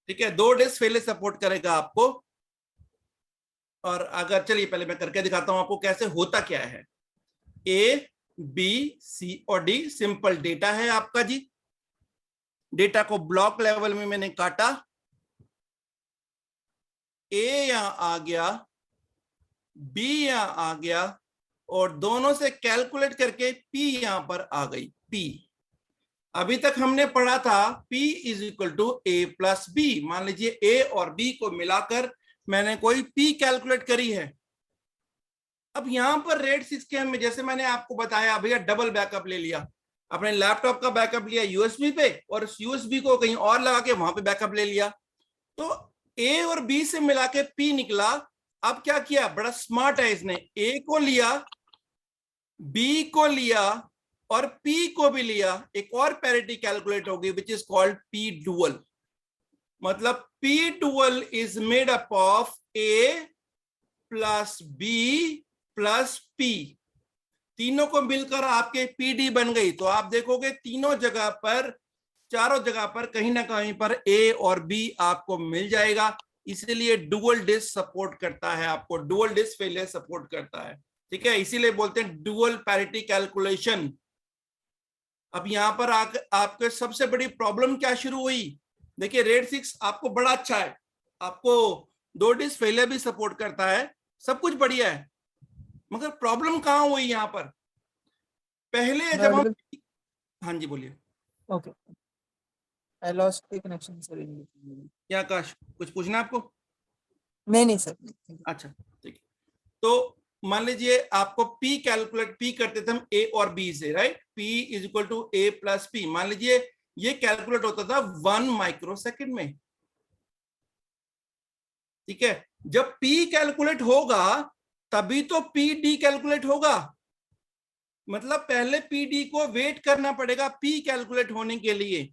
ठीक है, 2 डिस्क फेलियर सपोर्ट करेगा आपको। और अगर चलिए पहले मैं करके दिखाता हूं आपको कैसे होता क्या है। ए बी सी और डी सिंपल डेटा है आपका जी, डेटा को ब्लॉक लेवल में मैंने काटा, ए यहां आ गया, बी यहां आ गया, और दोनों से कैलकुलेट करके पी यहां पर आ गई, पी। अभी तक हमने पढ़ा था P is equal to A plus B. मान लीजिए ए और बी को मिलाकर मैंने कोई P कैलकुलेट करी है। अब यहां पर रेड 6 के में जैसे मैंने आपको बताया भैया, डबल बैकअप ले लिया, अपने लैपटॉप का बैकअप लिया यूएसबी पे, और उस यूएसबी को कहीं और लगा के वहां पे बैकअप ले लिया। तो ए और बी से मिला के P निकला। अब क्या किया, बड़ा स्मार्ट है इसने, ए को लिया, बी को लिया और P को भी लिया, एक और पैरिटी कैलकुलेट होगी which is called P dual. मतलब P dual is made up of A plus B plus P, तीनों को मिलकर आपके पीडी बन गई। तो आप देखोगे तीनों जगह पर, चारों जगह पर कहीं ना कहीं पर ए और बी आपको मिल जाएगा। इसीलिए डुअल डिस्क सपोर्ट करता है, आपको डुअल डिस्क फेलियर सपोर्ट करता है। ठीक है, इसीलिए बोलते हैं डुअल पैरिटी कैलकुलेशन। अब यहां पर आपके सबसे बड़ी प्रॉब्लम क्या शुरू हुई? देखिए रेड 6 आपको बड़ा अच्छा है, आपको दो डिस्क फेलियर भी सपोर्ट करता है, सब कुछ बढ़िया है, मगर प्रॉब्लम कहां हुई यहां पर? पहले जब हम, हाँ जी बोलिए। Okay, I lost the connection, sir. in between. क्या आकाश, कुछ पूछना है आपको? नहीं सर। अच्छा ठीक है, तो मान लीजिए आपको P कैलकुलेट, P करते थे हम A और B से, right? P is equal to A plus P। मान लीजिए ये कैलकुलेट होता था 1 माइक्रोसेकंड में। ठीक है, जब P कैलकुलेट होगा तभी तो PD कैलकुलेट होगा, मतलब पहले PD को वेट करना पड़ेगा P कैलकुलेट होने के लिए।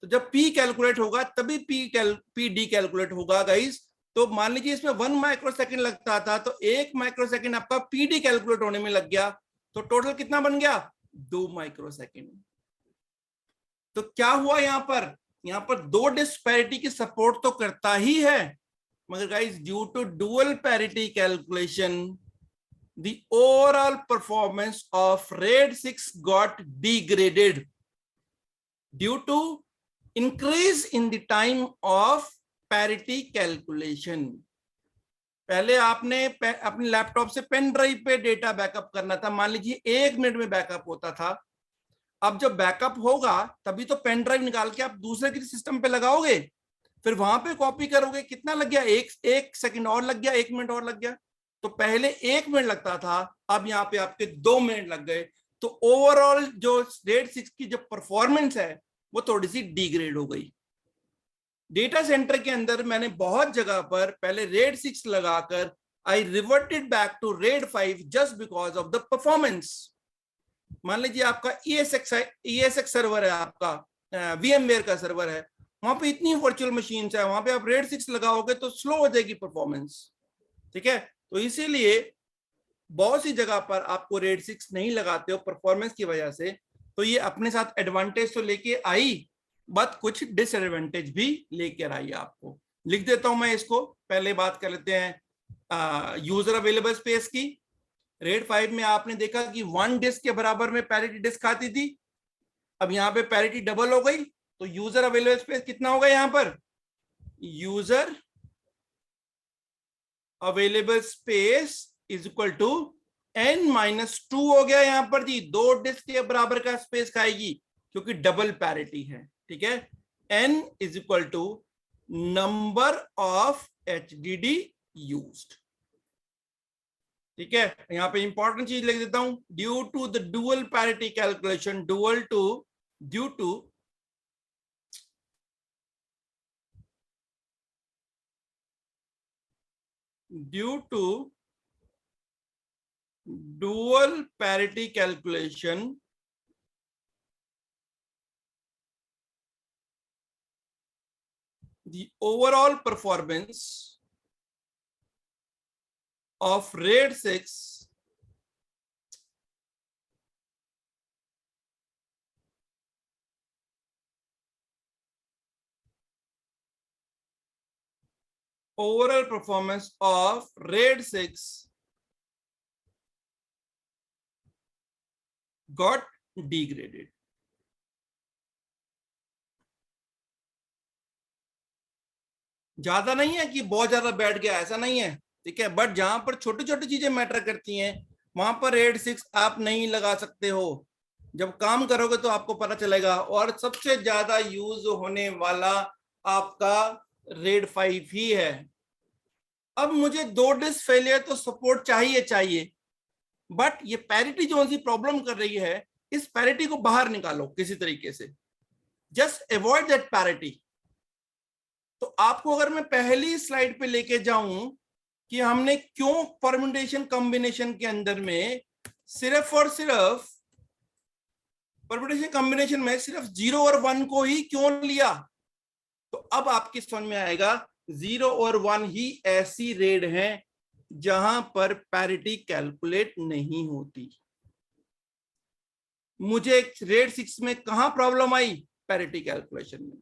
तो जब P कैलकुलेट होगा तभी PD कैलकुलेट होगा गाइस। तो मान लीजिए इसमें 1 माइक्रोसेकंड लगता था, तो 1 माइक्रोसेकंड आपका PD कैलकुलेट होने में लग गया, तो टोटल कितना बन गया? 2 माइक्रोसेकंड। तो क्या हुआ यहां पर? यहां पर दो डिस्क पैरिटी की सपोर्ट तो करता ही है, मगर guys due to dual parity calculation the overall performance of RAID 6 got degraded due to increase in the time of parity calculation। पहले आपने अपने लैपटॉप से पेन ड्राइव पे डेटा बैकअप करना था, मान लीजिए 1 मिनट में बैकअप होता था। अब जब बैकअप होगा तभी तो पेन ड्राइव निकाल के आप दूसरे किसी सिस्टम पे लगाओगे, फिर वहां पे कॉपी करोगे। कितना लग गया? एक सेकंड और लग गया, 1 मिनट और लग गया। तो पहले 1 मिनट लगता था, अब यहाँ पे आपके 2 मिनट लग गए। तो ओवरऑल जो RAID 6 की जो परफॉर्मेंस है वो थोड़ी सी डिग्रेड हो गई। डेटा सेंटर के अंदर मैंने बहुत जगह पर पहले RAID 6 लगाकर I reverted back to RAID 5 just because of the performance. मान लीजिए आपका ESX सर्वर है, आपका VMware का सर्वर है, वहां पे इतनी वर्चुअल मशीन्स है, वहां पे आप RAID 6 लगाओगे तो स्लो हो जाएगी परफॉर्मेंस। ठीक है, तो इसीलिए बहुत सी जगह पर आपको RAID 6 नहीं लगाते हो परफॉर्मेंस की वजह से। तो ये अपने साथ एडवांटेज तो लेके आई, बट कुछ डिसएडवांटेज भी लेकर आई आपको। लिख देता हूं मैं इसको, पहले बात कर लेते हैं यूजर अवेलेबल स्पेस की। RAID 5 में आपने देखा कि 1 डिस्क के बराबर में पैरिटी डिस्क आती थी, अब यहाँ पे पैरिटी डबल हो गई, तो यूजर अवेलेबल स्पेस कितना होगा? यहाँ पर user available space is equal to n-2 हो गया यहाँ पर जी। 2 डिस्क के बराबर का स्पेस खाएगी क्योंकि डबल पैरिटी है। ठीक है, n is equal to number of HDD used. ठीक है, यहां पे इंपॉर्टेंट चीज लिख देता हूं, due to the dual parity calculation, due to dual parity calculation, the overall performance of RAID 6 overall performance of RAID 6 got degraded। ज्यादा नहीं है कि बहुत ज्यादा बैठ गया, ऐसा नहीं है। ठीक है, बट जहां पर छोटी छोटी चीजें मैटर करती हैं वहां पर RAID 6 आप नहीं लगा सकते हो। जब काम करोगे तो आपको पता चलेगा। और सबसे ज्यादा यूज होने वाला आपका RAID 5 ही है। अब मुझे 2 डिस्क फेलियर तो सपोर्ट चाहिए, बट ये पैरिटी जो सी प्रॉब्लम कर रही है, इस पैरिटी को बाहर निकालो किसी तरीके से, जस्ट अवॉइड दैट पैरिटी। तो आपको अगर मैं पहली स्लाइड पे लेके जाऊं कि हमने क्यों परम्यूटेशन कॉम्बिनेशन के अंदर में सिर्फ और सिर्फ परम्यूटेशन कॉम्बिनेशन में सिर्फ 0 और 1 को ही क्यों लिया, तो अब आपकी समझ में आएगा 0 और 1 ही ऐसी RAID हैं जहां पर पैरिटी कैलकुलेट नहीं होती। मुझे रेड 6 में कहां प्रॉब्लम आई? पैरिटी कैलकुलेशन में।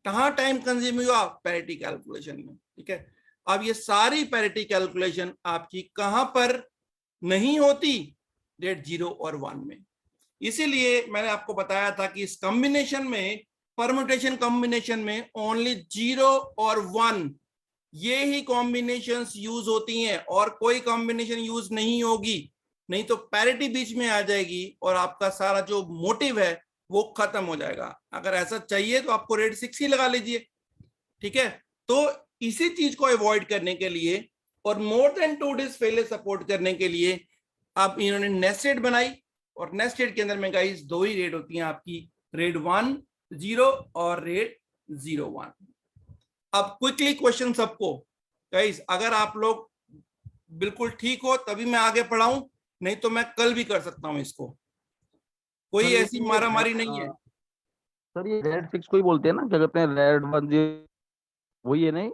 कहां टाइम कंज्यूम हुआ? पैरिटी कैलकुलेशन में। ठीक है, अब ये सारी पैरिटी कैलकुलेशन आपकी कहां पर नहीं होती? रेड 0 और 1 में। इसीलिए मैंने आपको बताया था कि इस कॉम्बिनेशन में, परम्यूटेशन कॉम्बिनेशन में ओनली 0 और 1 ये ही कॉम्बिनेशंस यूज होती हैं और कोई कॉम्बिनेशन यूज नहीं होगी, नहीं तो पैरिटी बीच में आ जाएगी और आपका सारा जो मोटिव है वो खत्म हो जाएगा। अगर ऐसा चाहिए तो आपको रेड 6 ही लगा लीजिए। ठीक है, तो इसी चीज को अवॉइड करने के लिए और more than 2 days failure support करने के लिए अब इन्होंने नेस्टेड बनाई, और नेस्टेड के अंदर में गाइस 2 ही रेड होती हैं आपकी, रेड 1 0 और रेड 0 1। अब क्विकली क्वेश्चन सबको गाइस, अगर आप लोग बिल्कुल ठीक हो तभी मैं आगे पढ़ाऊं, नहीं तो मैं कल भी कर सकता हूं इसको, कोई सर, ये ऐसी मारामारी नहीं है। सर ये रेड 6 को ही बोलते हैं ना, क्या कहते हैं, रेड 1 वही है नहीं?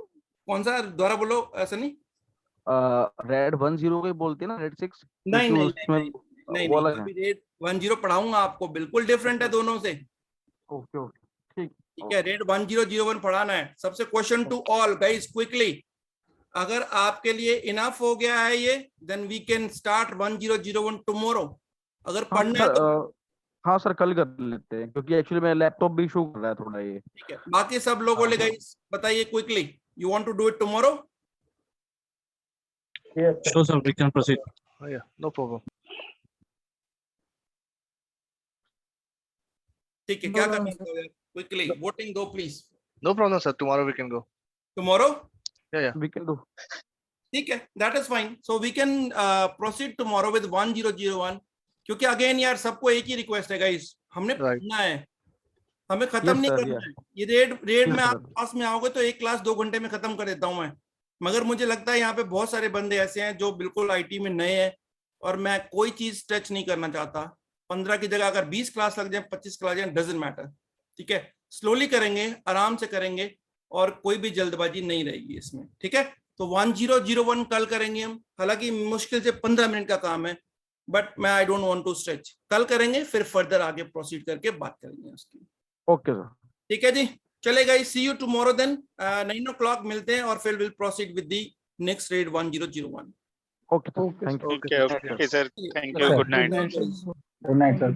कौन सा? दोबारा बोलो, ऐसा नहीं। रेड 10 को ही बोलते हैं ना, रेड 6? नहीं क्योंकि नहीं उसमें नहीं नहीं वो नहीं, अलग है। अभी रेड 10 पढ़ाऊंगा आपको, बिल्कुल डिफरेंट है दोनों से। ओके ओके, ठीक। ठीक है, रेड 1001 पढ़ाना है सबसे। Question to all guys quickly, अगर आपके लिए इनफ हो गया है ये, then we can start 1001 tomorrow. अगर हाँ पढ़ना है सर, तो हाँ सर कल कर लेते हैं, क्योंकि एक्चुअली मेरा लैपटॉप भी इशू कर रहा है थोड़ा ये। ठीक है, बाकी सब लोगों ने गाइस बताइए quickly, you want to do it tomorrow? Sure, sir. We can proceed. Oh, yeah, no problem. ठीक है, No क्या problem, करना है क्विकली? वोटिंग दो please. No problem, sir. Tomorrow we can go. Tomorrow? Yeah, yeah. We can do. ठीक है, that is fine. So we can proceed tomorrow with 1001, क्योंकि again यार सबको एक ही रिक्वेस्ट है गाइस, हमने Right. पढ़ना है, हमें खत्म Yes, नहीं sir, करना yeah. है। ये रेड Yes, में आप sir. क्लास में आओगे तो एक क्लास 2 घंटे में खत्म कर देता हूं मैं, मगर मुझे लगता है यहाँ पे बहुत सारे बंदे ऐसे हैं जो बिल्कुल आईटी में नए हैं और मैं कोई चीज टच नहीं करना चाहता। 15 की जगह अगर 20 क्लास लग जाए, 25 क्लास जाए, डजंट मैटर। ठीक है, स्लोली करेंगे, आराम से करेंगे और कोई भी जल्दबाजी नहीं रहेगी इसमें। ठीक है, तो 1001 कल करेंगे हम, हालांकि मुश्किल से 15 मिनट का काम है, बट मैं I don't want to stretch. कल करेंगे, फिर फर्दर आगे प्रोसीड करके बात करेंगे उसकी। Okay sir. ठीक है जी, चलेगा। सी यू टुमारो देन 9 o'clock मिलते हैं और फिर will proceed with the next red 1001। Okay, thank you. Okay, sir. Thank you. Good night. Good night, sir.